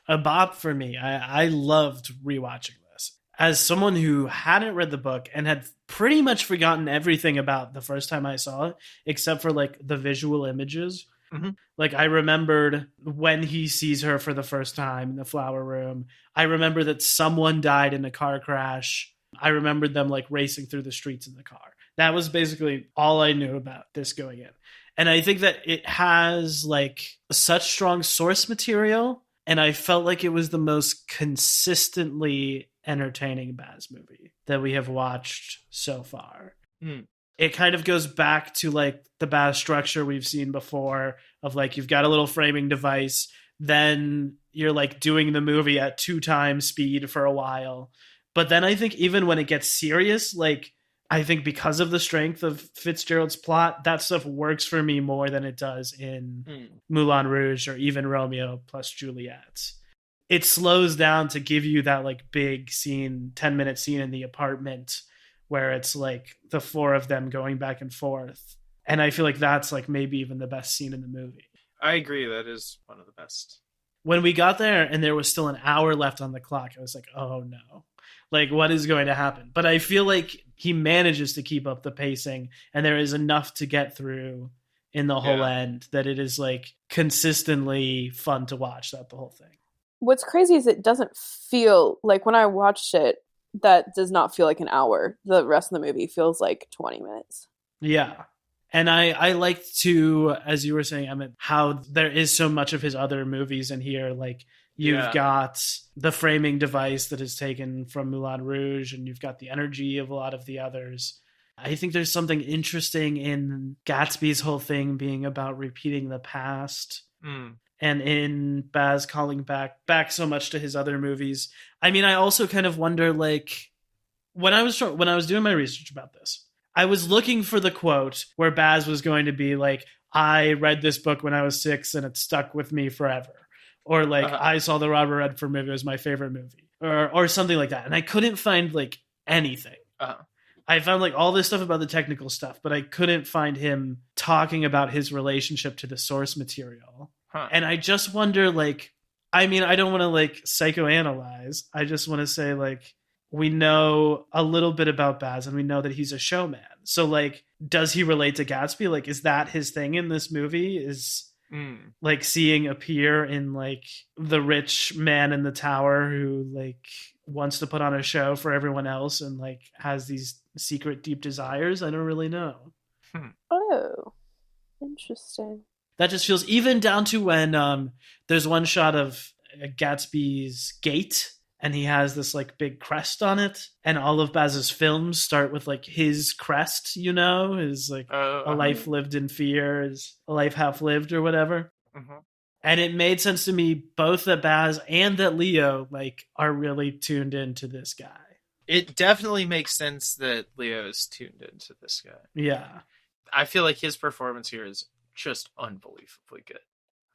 A bop for me. I loved rewatching this. As someone who hadn't read the book and had pretty much forgotten everything about the first time I saw it, except for like the visual images. Mm-hmm. Like I remembered when he sees her for the first time in the flower room. I remember that someone died in a car crash. I remembered them like racing through the streets in the car. That was basically all I knew about this going in. And I think that it has like such strong source material. And I felt like it was the most consistently entertaining Baz movie that we have watched so far. It kind of goes back to like the Baz structure we've seen before of like, you've got a little framing device, then you're like doing the movie at 2 times speed for a while. But then I think even when it gets serious, like I think because of the strength of Fitzgerald's plot, that stuff works for me more than it does in Moulin Rouge or even Romeo plus Juliet. It slows down to give you that like big scene, 10-minute scene in the apartment where it's like the 4 of them going back and forth. And I feel like that's like maybe even the best scene in the movie. I agree. That is one of the best. When we got there and there was still an hour left on the clock, I was like, oh no, like what is going to happen? But I feel like he manages to keep up the pacing and there is enough to get through in the whole end that it is like consistently fun to watch that the whole thing. What's crazy is it doesn't feel like when I watched it, that does not feel like an hour. The rest of the movie feels like 20 minutes. Yeah. And I like to, as you were saying, Emmett, how there is so much of his other movies in here. Like you've got the framing device that is taken from Moulin Rouge, and you've got the energy of a lot of the others. I think there's something interesting in Gatsby's whole thing being about repeating the past. And in Baz calling back so much to his other movies. I mean, I also kind of wonder, like, when I was doing my research about this, I was looking for the quote where Baz was going to be like, I read this book when I was 6 and it stuck with me forever. Or like, I saw the Robert Redford movie, it was my favorite movie. Or something like that. And I couldn't find like anything. I found like all this stuff about the technical stuff, but I couldn't find him talking about his relationship to the source material. And I just wonder, like, I mean, I don't want to like psychoanalyze. I just want to say, like, we know a little bit about Baz and we know that he's a showman. So like, does he relate to Gatsby? Like, is that his thing in this movie? Is like seeing appear in like the rich man in the tower who like wants to put on a show for everyone else and like has these secret deep desires? I don't really know. Oh, interesting. That just feels, even down to when there's one shot of Gatsby's gate and he has this like big crest on it, and all of Baz's films start with like his crest, you know, is like a life lived in fear, is a life half lived or whatever. And it made sense to me both that Baz and that Leo like are really tuned into this guy. It definitely makes sense that Leo is tuned into this guy. Yeah. I feel like his performance here is just unbelievably good.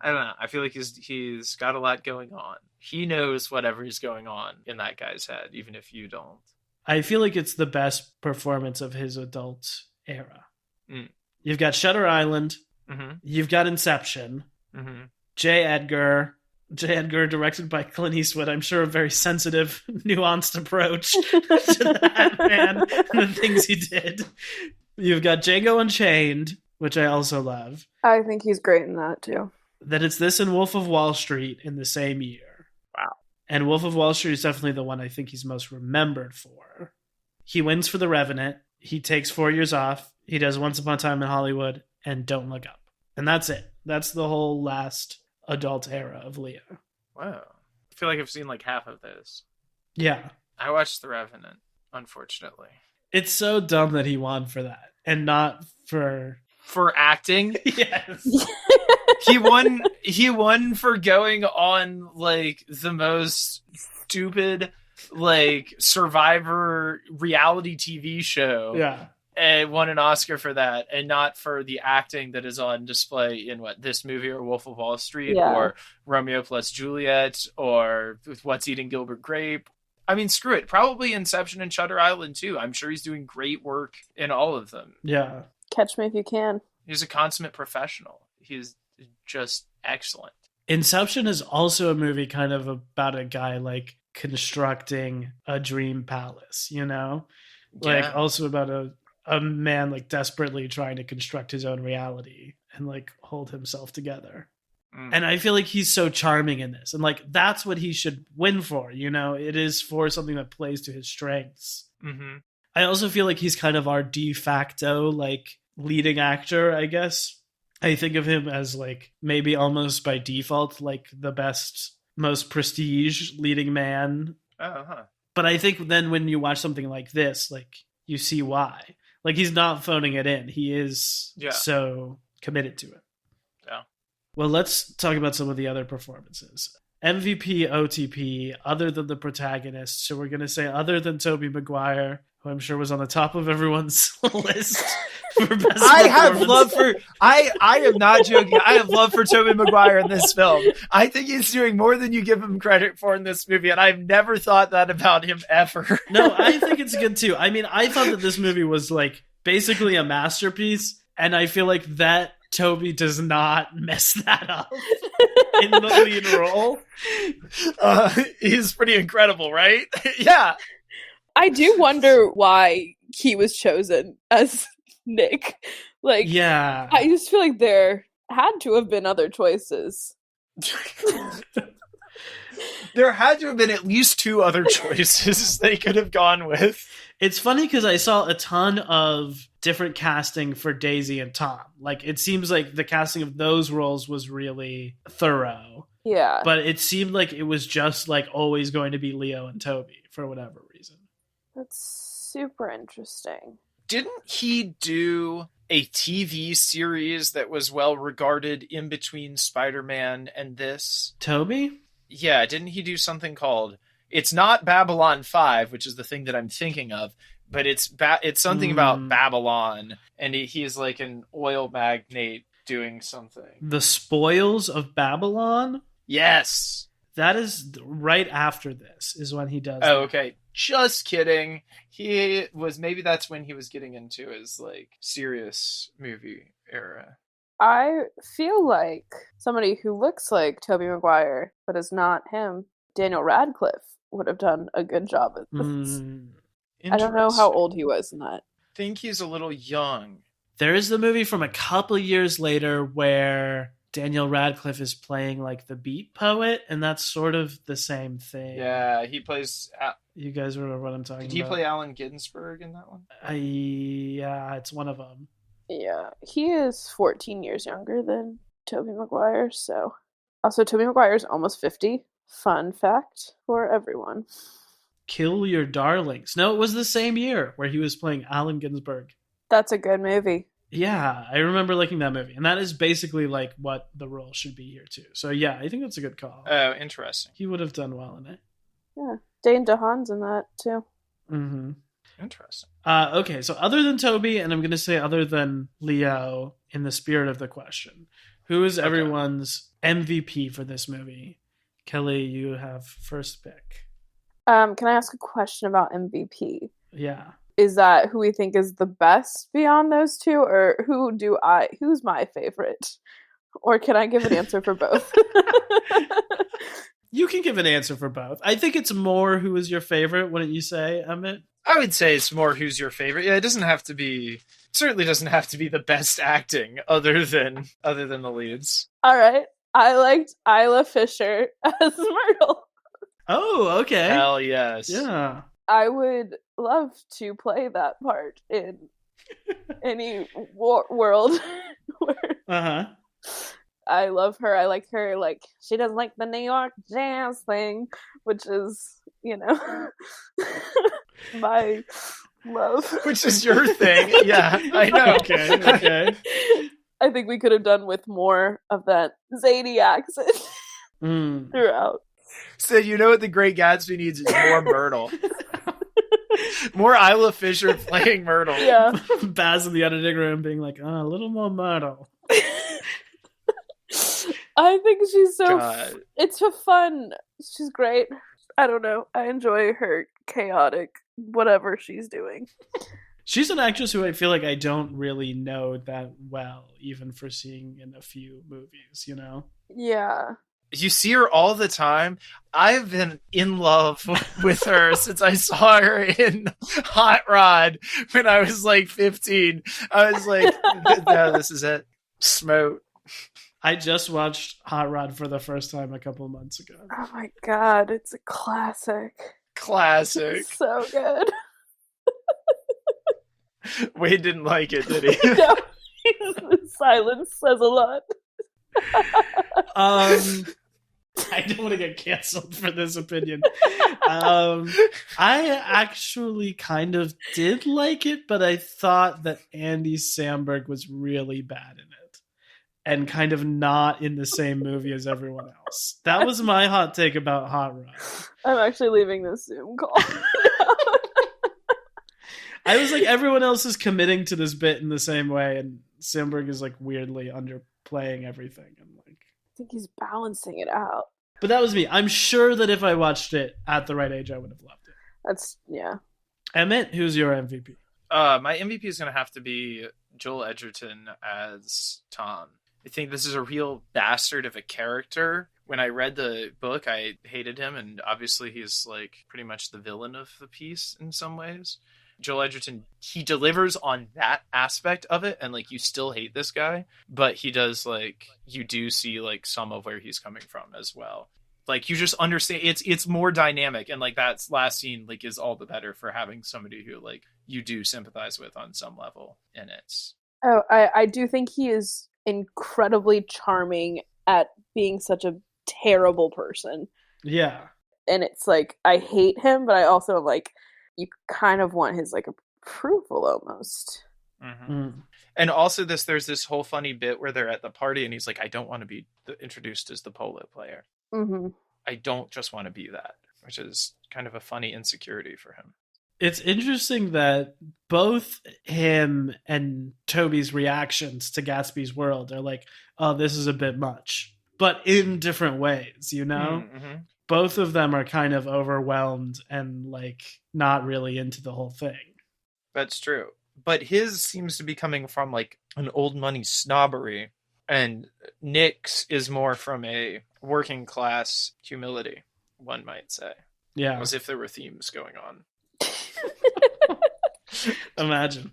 I don't know. I feel like he's got a lot going on. He knows whatever's going on in that guy's head, even if you don't. I feel like it's the best performance of his adult era. You've got Shutter Island. You've got Inception. J. Edgar, directed by Clint Eastwood. I'm sure a very sensitive, nuanced approach to that man and the things he did. You've got Django Unchained, which I also love. I think he's great in that too. That it's this and Wolf of Wall Street in the same year. Wow. And Wolf of Wall Street is definitely the one I think he's most remembered for. He wins for The Revenant. He takes 4 years off. He does Once Upon a Time in Hollywood and Don't Look Up. And that's it. That's the whole last adult era of Leo. Wow. I feel like I've seen like half of this. Yeah. I watched The Revenant, unfortunately. It's so dumb that he won for that and not for acting. Yes. He won for going on like the most stupid like Survivor reality TV show. Yeah. And won an Oscar for that, and not for the acting that is on display in this movie or Wolf of Wall Street or Romeo plus Juliet or What's Eating Gilbert Grape. I mean, screw it. Probably Inception and Shutter Island too. I'm sure he's doing great work in all of them. Yeah. Catch Me If You Can. He's a consummate professional. He's just excellent. Inception is also a movie kind of about a guy like constructing a dream palace, you know? Like also about a man like desperately trying to construct his own reality and like hold himself together. And I feel like he's so charming in this. And like, that's what he should win for, you know? It is for something that plays to his strengths. I also feel like he's kind of our de facto like leading actor, I guess. I think of him as like maybe almost by default, like the best, most prestige leading man. But I think then when you watch something like this, like you see why. Like, he's not phoning it in. He is so committed to it. Yeah. Well, let's talk about some of the other performances. MVP, OTP, other than the protagonist. So we're going to say other than Tobey Maguire, who I'm sure was on the top of everyone's list for best I have love for... I am not joking. I have love for Tobey Maguire in this film. I think he's doing more than you give him credit for in this movie, and I've never thought that about him ever. No, I think it's good too. I mean, I thought that this movie was like basically a masterpiece, and I feel like that Toby does not mess that up in the lead role. He's pretty incredible, right? Yeah. I do wonder why he was chosen as Nick. Like, yeah. I just feel like there had to have been other choices. There had to have been at least 2 other choices they could have gone with. It's funny because I saw a ton of different casting for Daisy and Tom. Like, it seems like the casting of those roles was really thorough. Yeah. But it seemed like it was just like always going to be Leo and Toby for whatever reason. That's super interesting. Didn't he do a TV series that was well regarded in between Spider-Man and this? Toby? Yeah, didn't he do something called... It's not Babylon 5, which is the thing that I'm thinking of, but it's something about Babylon, and he's like an oil magnate doing something. The Spoils of Babylon? Yes! That is right after this, is when he does Oh, that. okay. Just kidding. Maybe that's when he was getting into his, like, serious movie era. I feel like somebody who looks like Tobey Maguire, but is not him, Daniel Radcliffe, would have done a good job at this. I don't know how old he was in that. I think he's a little young. There is the movie from a couple years later where Daniel Radcliffe is playing like the beat poet, and that's sort of the same thing. Yeah, he plays... You guys remember what I'm talking about? Did he play Allen Ginsberg in that one? Yeah, it's one of them. Yeah, he is 14 years younger than Tobey Maguire, so... Also, Tobey Maguire is almost 50. Fun fact for everyone. Kill Your Darlings. No, it was the same year where he was playing Allen Ginsberg. That's a good movie. Yeah, I remember liking that movie. And that is basically like what the role should be here too. So yeah, I think that's a good call. Oh, interesting. He would have done well in it. Yeah, Dane DeHaan's in that too. Mm-hmm. Interesting. Okay, so other than Toby, and I'm going to say other than Leo, in the spirit of the question, who is everyone's MVP for this movie? Kelly, you have first pick. Can I ask a question about MVP? Yeah. Is that who we think is the best beyond those two, or who's my favorite? Or can I give an answer for both? You can give an answer for both. I think it's more who is your favorite, wouldn't you say, Emmett? I would say it's more who's your favorite. Yeah, it certainly doesn't have to be the best acting other than the leads. All right. I liked Isla Fisher as Myrtle. Oh, okay. Hell yes. Yeah. I would love to play that part in any world. Uh-huh. I love her. I like her. Like, she doesn't like the New York jazz thing, which is, my love. Which is your thing. Yeah, I know. Okay. I think we could have done with more of that zany accent throughout. So you know what the Great Gatsby needs is more Myrtle. More Isla Fisher playing Myrtle. Yeah. Baz in the editing room being like, a little more Myrtle. I think she's so it's so fun. She's great. I don't know. I enjoy her chaotic whatever she's doing. She's an actress who I feel like I don't really know that well, even for seeing in a few movies, Yeah. You see her all the time. I've been in love with her since I saw her in Hot Rod when I was like 15. I was like, no, this is it. Smote. I just watched Hot Rod for the first time a couple months ago. Oh my god, it's a classic. Classic. So good. Wade didn't like it, did he? No. Silence says a lot. I don't want to get canceled for this opinion. I actually kind of did like it, but I thought that Andy Samberg was really bad in it and kind of not in the same movie as everyone else. That was my hot take about Hot Rod. I'm actually leaving this Zoom call. I was like, everyone else is committing to this bit in the same way, and Samberg is like weirdly underplaying everything. I'm like, I think he's balancing it out. But that was me. I'm sure that if I watched it at the right age, I would have loved it. Yeah. Emmett, who's your MVP? My MVP is going to have to be Joel Edgerton as Tom. I think this is a real bastard of a character. When I read the book, I hated him, and obviously he's like pretty much the villain of the piece in some ways. Joel Edgerton, he delivers on that aspect of it, and like you still hate this guy, but he does, like, you do see like some of where he's coming from as well. Like, you just understand it's more dynamic, and like that last scene like is all the better for having somebody who like you do sympathize with on some level in it. Oh, I do think he is incredibly charming at being such a terrible person. Yeah. And it's like, I hate him, but I also like, you kind of want his like approval almost. Mm-hmm. And also there's this whole funny bit where they're at the party and he's like, I don't want to be introduced as the polo player. Mm-hmm. I don't just want to be that, which is kind of a funny insecurity for him. It's interesting that both him and Toby's reactions to Gatsby's world are like, oh, this is a bit much, but in different ways, Mm-hmm. Both of them are kind of overwhelmed and like not really into the whole thing. That's true. But his seems to be coming from like an old money snobbery, and Nick's is more from a working class humility, one might say. Yeah. As if there were themes going on. Imagine.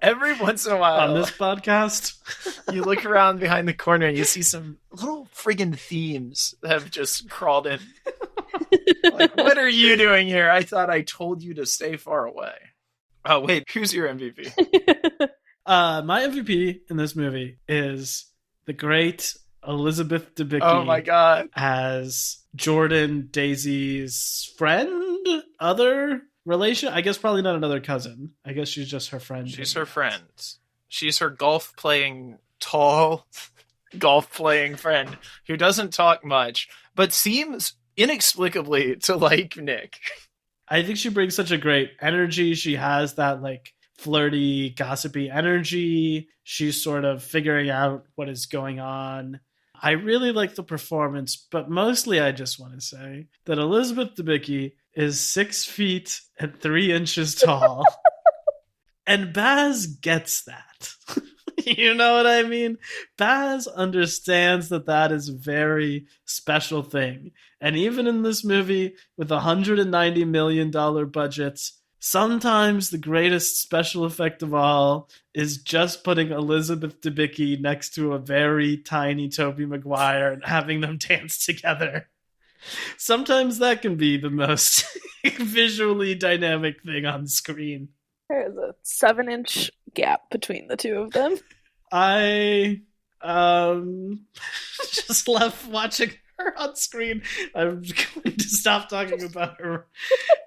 Every once in a while on this podcast, you look around behind the corner and you see some little friggin' themes that have just crawled in. Like, what are you doing here? I thought I told you to stay far away. Oh, wait, who's your MVP? My MVP in this movie is the great Elizabeth Debicki. Oh my god. As Jordan, Daisy's friend, other relation. I guess probably not another cousin. I guess she's just her friend. She's her friend. She's her tall golf playing friend who doesn't talk much, but seems inexplicably to like Nick. I think she brings such a great energy. She has that like flirty, gossipy energy. She's sort of figuring out what is going on. I really like the performance, but mostly I just want to say that Elizabeth Debicki is 6 feet and 3 inches tall. And Baz gets that. You know what I mean? Baz understands that is a very special thing. And even in this movie with $190 million budgets, sometimes the greatest special effect of all is just putting Elizabeth Debicki next to a very tiny Tobey Maguire and having them dance together. Sometimes that can be the most visually dynamic thing on screen. There's a 7-inch gap between the two of them. I just love watching her on screen. I'm going to stop talking about her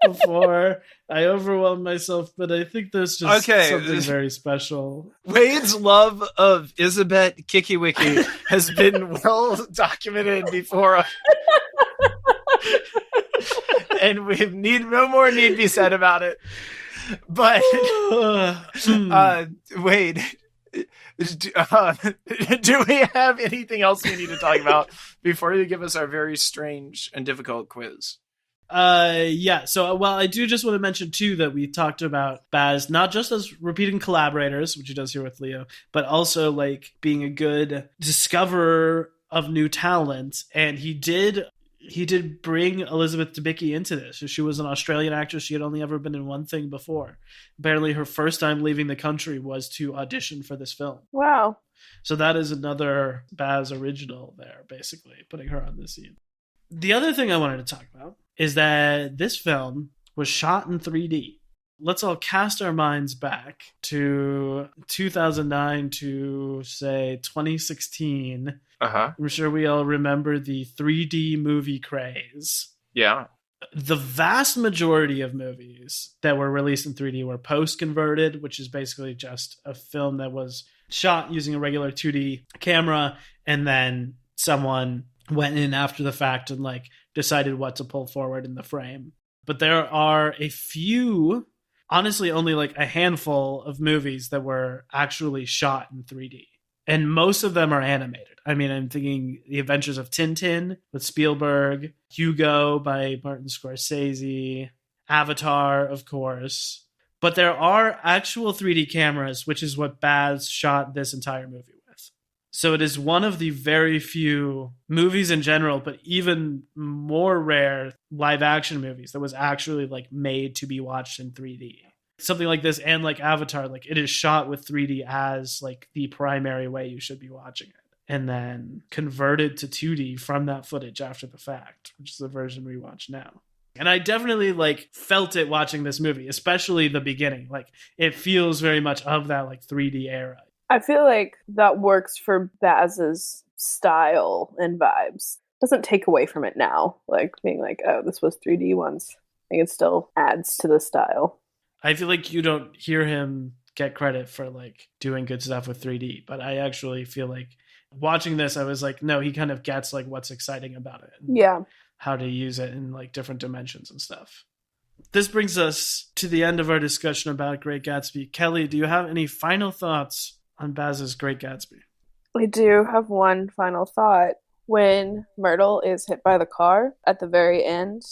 before I overwhelm myself, but I think there's just something very special. Wade's love of Isabet Kikiwiki has been well documented before. And no more need be said about it. But Wade, do we have anything else we need to talk about before you give us our very strange and difficult quiz? Yeah. So, well, I do just want to mention too that we talked about Baz not just as repeating collaborators, which he does here with Leo, but also like being a good discoverer of new talent. And he did bring Elizabeth Debicki into this. She was an Australian actress. She had only ever been in one thing before. Apparently her first time leaving the country was to audition for this film. Wow. So that is another Baz original there, basically, putting her on the scene. The other thing I wanted to talk about is that this film was shot in 3D. Let's all cast our minds back to 2009 to, say, 2016. I'm sure we all remember the 3D movie craze. Yeah. The vast majority of movies that were released in 3D were post-converted, which is basically just a film that was shot using a regular 2D camera, and then someone went in after the fact and like decided what to pull forward in the frame. But there are a few, honestly only like a handful of movies that were actually shot in 3D. And most of them are animated. I mean, I'm thinking The Adventures of Tintin with Spielberg, Hugo by Martin Scorsese, Avatar, of course. But there are actual 3D cameras, which is what Baz shot this entire movie with. So it is one of the very few movies in general, but even more rare live action movies that was actually like made to be watched in 3D. Something like this and like Avatar, like it is shot with 3D as like the primary way you should be watching it, and then converted to 2D from that footage after the fact, which is the version we watch now. And I definitely like felt it watching this movie, especially the beginning. Like it feels very much of that like 3D era. I feel like that works for Baz's style and vibes. Doesn't take away from it now, like being like, oh, this was 3D once. I think it still adds to the style. I feel like you don't hear him get credit for like doing good stuff with 3D, but I actually feel like watching this, I was like, no, he kind of gets like what's exciting about it. Yeah. How to use it in like different dimensions and stuff. This brings us to the end of our discussion about Great Gatsby. Kelly, do you have any final thoughts on Baz's Great Gatsby? I do have one final thought. When Myrtle is hit by the car at the very end,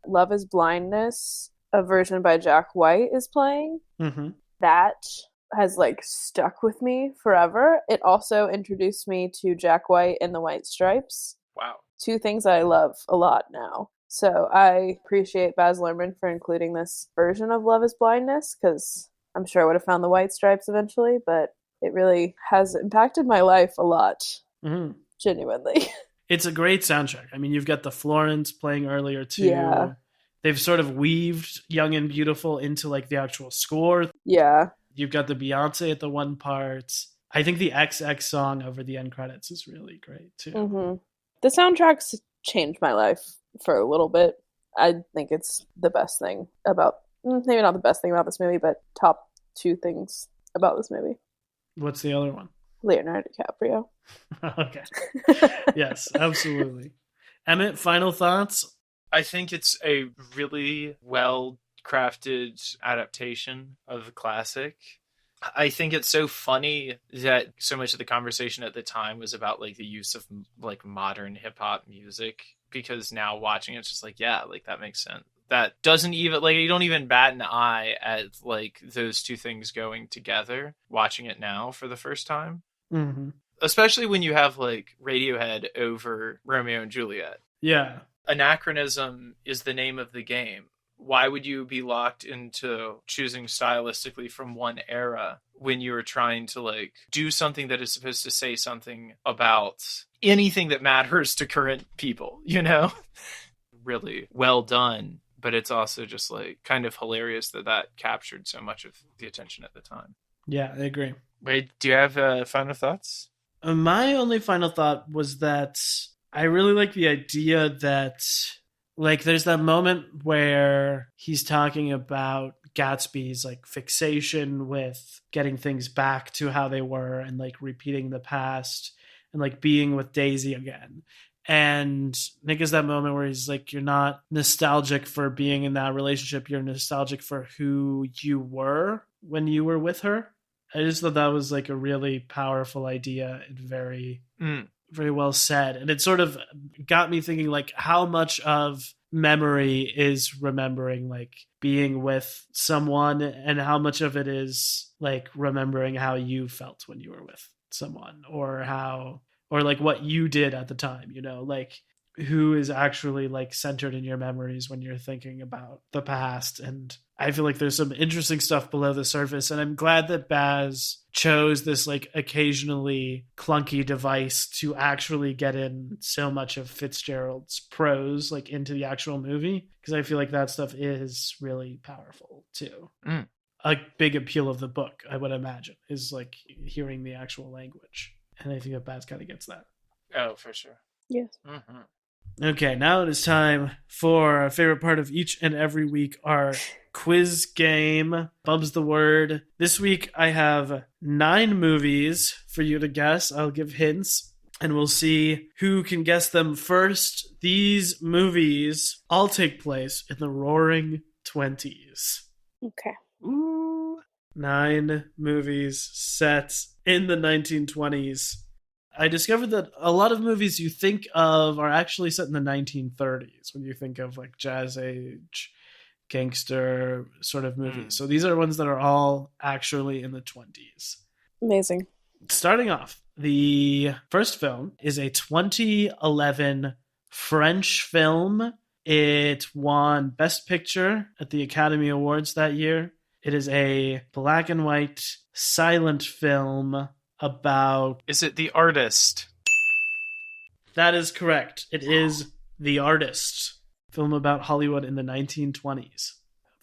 Love is Blindness, a version by Jack White, is playing. Mm-hmm. That has like stuck with me forever. It also introduced me to Jack White and the White Stripes. Wow. 2 things that I love a lot now. So I appreciate Baz Luhrmann for including this version of Love is Blindness, because I'm sure I would have found the White Stripes eventually, but it really has impacted my life a lot. Mm-hmm. Genuinely. It's a great soundtrack. I mean, you've got the Florence playing earlier too. Yeah. They've sort of weaved Young and Beautiful into like the actual score. Yeah. You've got the Beyonce at the one part. I think the XX song over the end credits is really great too. Mm-hmm. The soundtracks changed my life for a little bit. I think it's the best thing about, maybe not the best thing about this movie, but top 2 things about this movie. What's the other one? Leonardo DiCaprio. Okay. Yes, absolutely. Emmett, final thoughts? I think it's a really well crafted adaptation of the classic. I think it's so funny that so much of the conversation at the time was about like the use of like modern hip hop music, because now watching it's just like, yeah, like that makes sense. That doesn't even like, you don't even bat an eye at like those two things going together watching it now for the first time. Mm-hmm. Especially when you have like Radiohead over Romeo and Juliet. Yeah. Anachronism is the name of the game. Why would you be locked into choosing stylistically from one era when you're trying to like do something that is supposed to say something about anything that matters to current people, you know? Really well done, but it's also just like kind of hilarious that that captured so much of the attention at the time. Yeah, I agree. Wait, do you have final thoughts? My only final thought was that I really like the idea that, like, there's that moment where he's talking about Gatsby's like fixation with getting things back to how they were and like repeating the past and like being with Daisy again. And Nick is that moment where he's like, you're not nostalgic for being in that relationship. You're nostalgic for who you were when you were with her. I just thought that was like a really powerful idea and very, very well said. And it sort of got me thinking like how much of memory is remembering like being with someone and how much of it is like remembering how you felt when you were with someone or like what you did at the time, you know, like who is actually like centered in your memories when you're thinking about the past. And I feel like there's some interesting stuff below the surface. And I'm glad that Baz chose this like occasionally clunky device to actually get in so much of Fitzgerald's prose like into the actual movie. Because I feel like that stuff is really powerful too. A big appeal of the book, I would imagine, is like hearing the actual language. And I think that Baz kind of gets that. Oh, for sure. Yes. Mm-hmm. Okay, now it is time for our favorite part of each and every week, our quiz game. Bub's the word. This week I have 9 movies for you to guess. I'll give hints and we'll see who can guess them first. These movies all take place in the Roaring 20s. Okay. Ooh. 9 movies set in the 1920s. I discovered that a lot of movies you think of are actually set in the 1930s when you think of like jazz age, gangster sort of movies. So these are ones that are all actually in the 20s. Amazing. Starting off, the first film is a 2011 French film. It won Best Picture at the Academy Awards that year. It is a black and white silent film about... Is it The Artist? That is correct. It is The Artist. Film about Hollywood in the 1920s.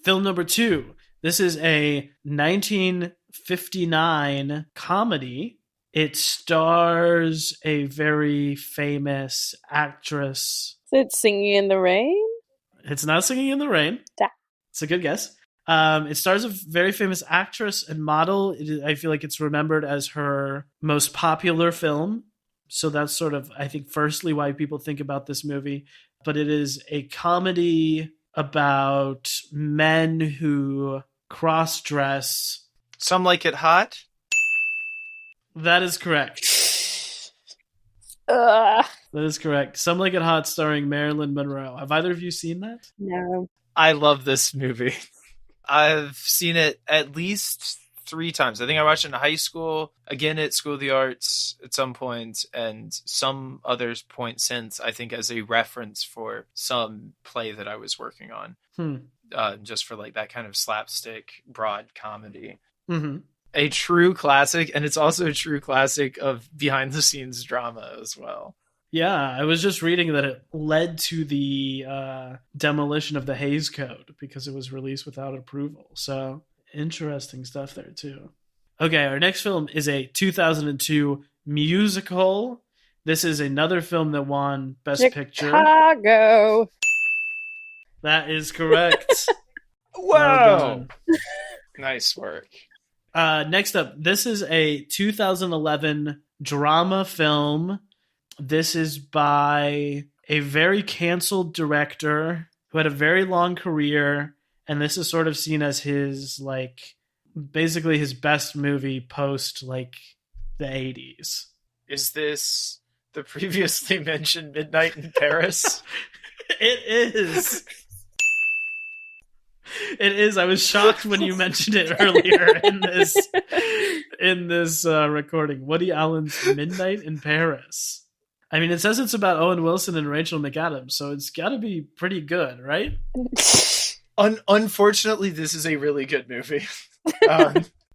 Film number 2. This is a 1959 comedy. It stars a very famous actress. Is it Singing in the Rain? It's not Singing in the Rain. It's a good guess. It stars a very famous actress and model. I feel like it's remembered as her most popular film. So that's sort of, I think, firstly why people think about this movie. But it is a comedy about men who cross-dress. Some Like It Hot? That is correct. Ugh. That is correct. Some Like It Hot starring Marilyn Monroe. Have either of you seen that? No. I love this movie. I've seen it at least 3 times. I think I watched it in high school, again at School of the Arts at some point, and some other point since, I think as a reference for some play that I was working on. Just for like that kind of slapstick, broad comedy. Mm-hmm. A true classic, and it's also a true classic of behind-the-scenes drama as well. Yeah, I was just reading that it led to the demolition of the Hays Code because it was released without approval. So interesting stuff there too. Okay, our next film is a 2002 musical. This is another film that won Best Picture. Chicago. That is correct. Wow. Well, nice work. Next up, this is a 2011 drama film. This is by a very canceled director who had a very long career, and this is sort of seen as his, like, basically his best movie post, like, the 80s. Is this the previously mentioned Midnight in Paris? It is. It is. I was shocked when you mentioned it earlier in this recording. Woody Allen's Midnight in Paris. I mean, it says it's about Owen Wilson and Rachel McAdams, so it's got to be pretty good, right? Unfortunately, this is a really good movie.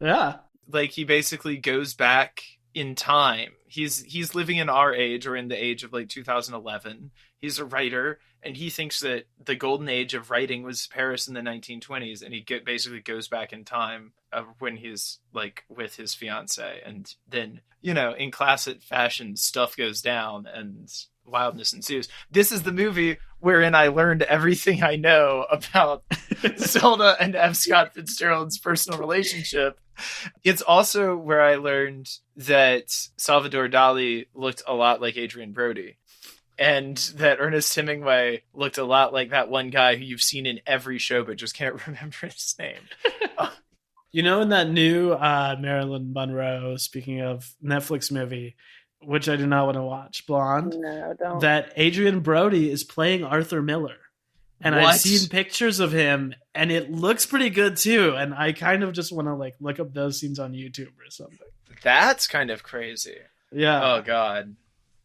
Yeah. Like, he basically goes back in time. He's living in our age, or in the age of like 2011. He's a writer, and he thinks that the golden age of writing was Paris in the 1920s, and he basically goes back in time when he's like with his fiance, and then, you know, in classic fashion, stuff goes down and wildness ensues. This is the movie wherein I learned everything I know about Zelda and F. Scott Fitzgerald's personal relationship. It's also where I learned that Salvador Dali looked a lot like Adrian Brody, and that Ernest Hemingway looked a lot like that one guy who you've seen in every show but just can't remember his name. You know, in that new Marilyn Monroe, speaking of Netflix movie, which I do not want to watch, Blonde, No, don't. that Adrian Brody is playing Arthur Miller. And What? I've seen pictures of him, and it looks pretty good too. And I kind of just want to like look up those scenes on YouTube or something. That's kind of crazy. Yeah. Oh, God.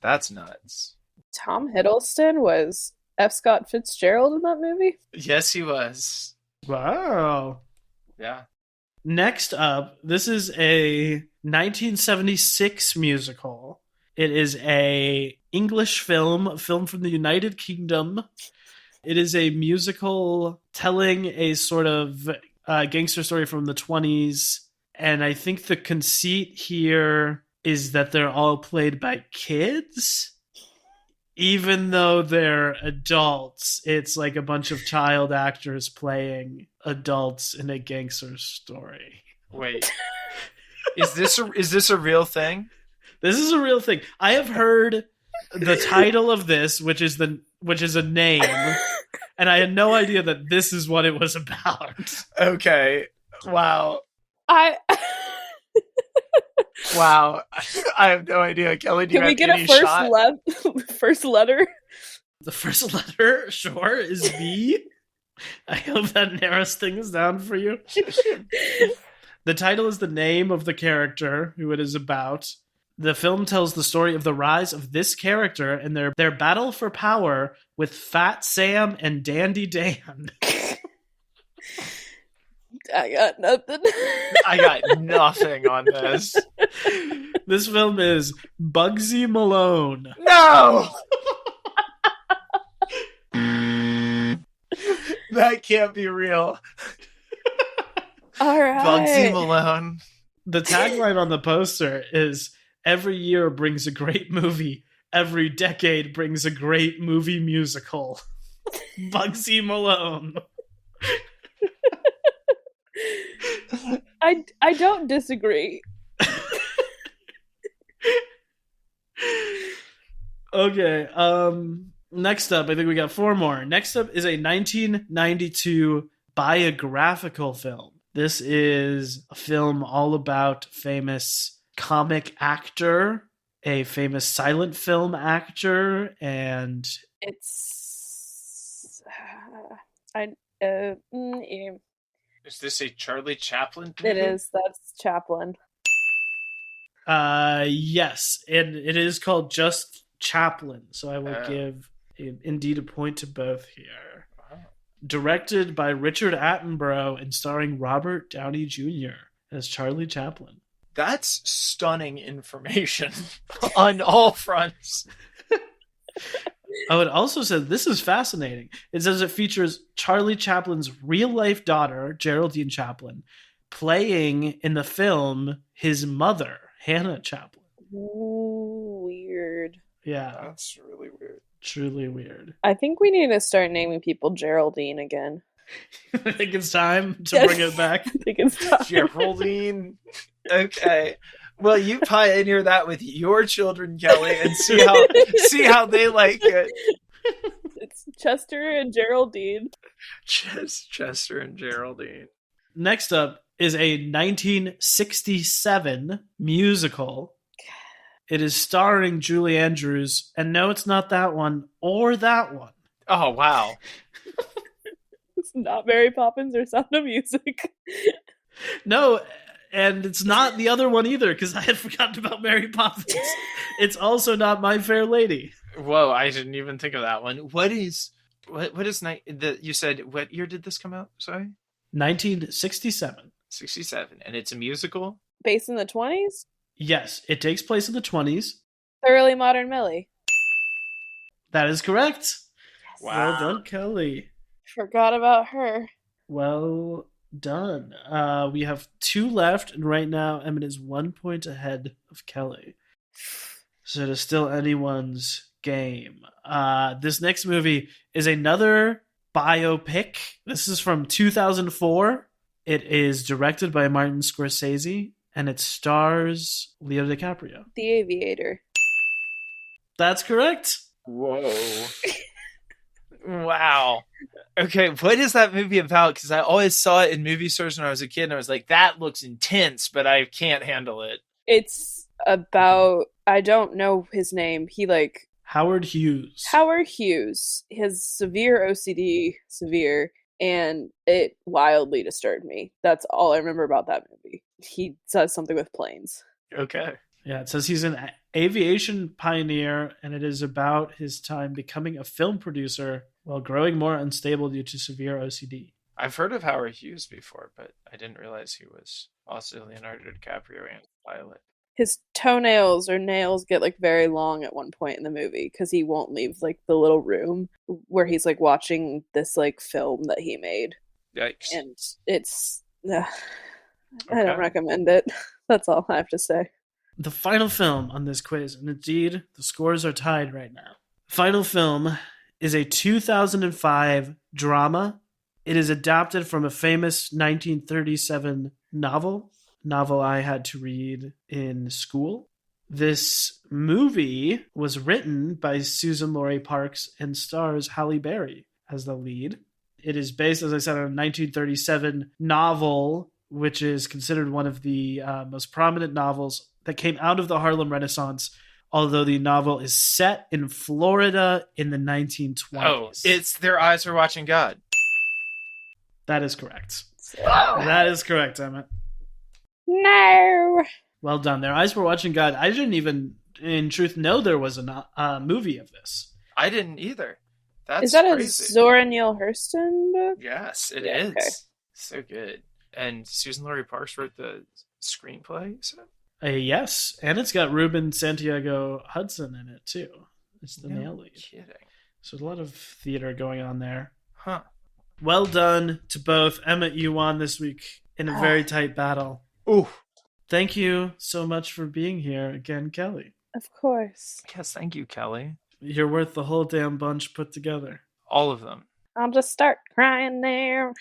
That's nuts. Tom Hiddleston was F. Scott Fitzgerald in that movie? Yes, he was. Wow. Yeah. Next up, this is a 1976 musical. It is a English film, a film from the United Kingdom. It is a musical telling a sort of gangster story from the 20s. And I think the conceit here is that they're all played by kids. Even though they're adults, it's like a bunch of child actors playing adults in a gangster story. Wait. Is this a real thing? This is a real thing. I have heard the title of this, which is a name, and I had no idea that this is what it was about. Okay. Wow. Wow. I have no idea. Kelly, do you Can we have get any a shot? first letter? The first letter, sure, is B. I hope that narrows things down for you. The title is the name of the character who it is about. The film tells the story of the rise of this character and their battle for power with Fat Sam and Dandy Dan. I got nothing. I got nothing on this. This film is Bugsy Malone. No! That can't be real. All right. Bugsy Malone. The tagline on the poster is, "Every year brings a great movie. Every decade brings a great movie musical." Bugsy Malone. I don't disagree. Okay, next up, I think we got four more. Next up is a 1992 biographical film. This is a film all about famous comic actor, a famous silent film actor, and It's Is this a Charlie Chaplin movie? it is. That's Chaplin. yes, and it is called just Chaplin, so I will give indeed a point to both here. Wow. Directed by Richard Attenborough and starring Robert Downey Jr. as Charlie Chaplin. That's stunning information on all fronts. Oh, it also said, this is fascinating. It says it features Charlie Chaplin's real-life daughter, Geraldine Chaplin, playing in the film his mother, Hannah Chaplin. Ooh, weird. Yeah, That's really weird. truly weird. I think we need to start naming people Geraldine again. I think it's time to bring it back. I think it's time. Geraldine. Okay. Well, you pioneer that with your children, Kelly, and see how they like it. It's Chester and Geraldine. Chester and Geraldine. Next up is a 1967 musical. It is starring Julie Andrews, and no, it's not that one or that one. Oh, wow. It's not Mary Poppins or Sound of Music. No, and it's not the other one either, because I had forgotten about Mary Poppins. It's also not My Fair Lady. Whoa, I didn't even think of that one. What is you said, what year did this come out? Sorry? 1967. 67. And it's a musical? Based in the 20s? Yes, it takes place in the 20s. Thoroughly Modern Millie. That is correct. Wow. Well done, Kelly. Forgot about her. Well done. We have 2 left, and right now Emmett is 1 point ahead of Kelly. So it is still anyone's game. This next movie is another biopic. This is from 2004. It is directed by Martin Scorsese, and it stars Leo DiCaprio. The Aviator. That's correct. Whoa. Wow. Okay, what is that movie about? Because I always saw it in movie stores when I was a kid, and I was like, that looks intense, but I can't handle it. It's about, I don't know his name. Howard Hughes. Howard Hughes. His severe OCD, and it wildly disturbed me. That's all I remember about that movie. He says something with planes. Okay. Yeah, it says he's an aviation pioneer, and it is about his time becoming a film producer while growing more unstable due to severe OCD. I've heard of Howard Hughes before, but I didn't realize he was also Leonardo DiCaprio and Violet. His toenails or nails get very long at one point in the movie because he won't leave the little room where he's watching this film that he made. Yikes. And it's I don't recommend it. That's all I have to say. The final film on this quiz, and indeed the scores are tied right now. The final film is a 2005 drama. It is adapted from a famous 1937 novel I had to read in school. This movie was written by Susan Laurie Parks and stars Halle Berry as the lead. It is based, as I said, on a 1937 novel, which is considered one of the most prominent novels that came out of the Harlem Renaissance, although the novel is set in Florida in the 1920s. Oh, it's Their Eyes Were Watching God. That is correct. That is correct, Emmett. No! Well done. Their Eyes Were Watching God. I didn't even, in truth, know there was a movie of this. I didn't either. That's Is that crazy. a Zora Neale Hurston book? Yes, it Yeah, is. okay. So good. And Susan Laurie Parks wrote the screenplay, so? Yes, and it's got Ruben Santiago Hudson in it, too. It's the male lead. Kidding. So a lot of theater going on there. Huh. Well done to both. Emmett, you won this week in a very tight battle. Ooh. Thank you so much for being here again, Kelly. Of course. Yes, thank you, Kelly. You're worth the whole damn bunch put together. All of them. I'll just start crying there.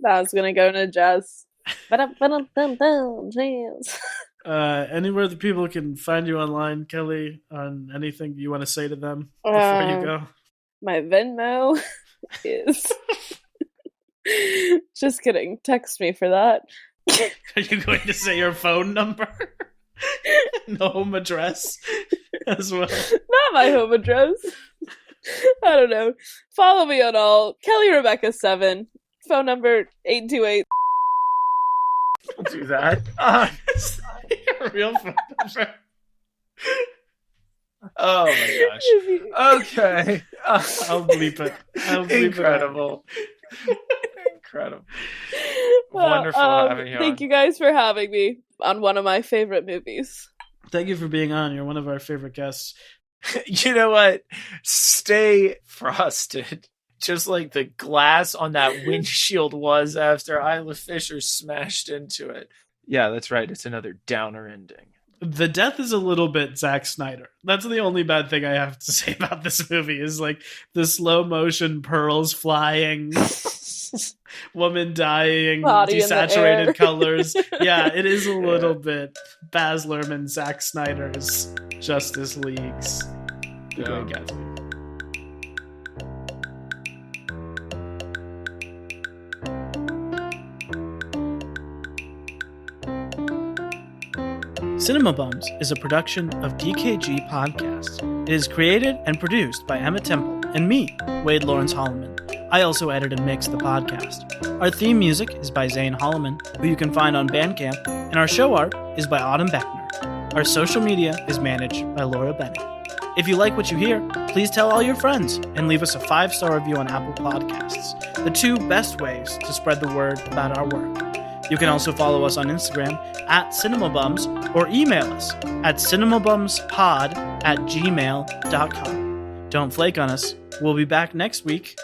That was gonna go into jazz. Jazz. Anywhere that people can find you online, Kelly, on anything you want to say to them before you go? My Venmo is... Just kidding. Text me for that. Are you going to say your phone number? And the home address as well? Not my home address. I don't know. Follow me on all. Kelly Rebecca 7. Phone number 828. I'll do that. Your real phone number. Oh my gosh. Okay. I'll bleep it. Incredible. Incredible. Wonderful having you on. Thank you guys for having me on one of my favorite movies. Thank you for being on. You're one of our favorite guests. You know what? Stay frosted. Just like the glass on that windshield was after Isla Fisher smashed into it. Yeah, that's right. It's another downer ending. The death is a little bit Zack Snyder. That's the only bad thing I have to say about this movie is the slow motion pearls flying, woman dying, Body desaturated colors. Yeah, it is a little bit Baz Luhrmann, Zack Snyder's Justice League's The Great Gatsby. Cinema Bums is a production of DKG Podcasts. It is created and produced by Emma Temple and me, Wade Lawrence Holloman. I also edit and mix the podcast. Our theme music is by Zane Holloman, who you can find on Bandcamp, and our show art is by Autumn Beckner. Our social media is managed by Laura Bennett. If you like what you hear, please tell all your friends and leave us a 5-star review on Apple Podcasts, the 2 best ways to spread the word about our work. You can also follow us on Instagram @cinemabums or email us at cinemabumspod@gmail.com. Don't flake on us. We'll be back next week.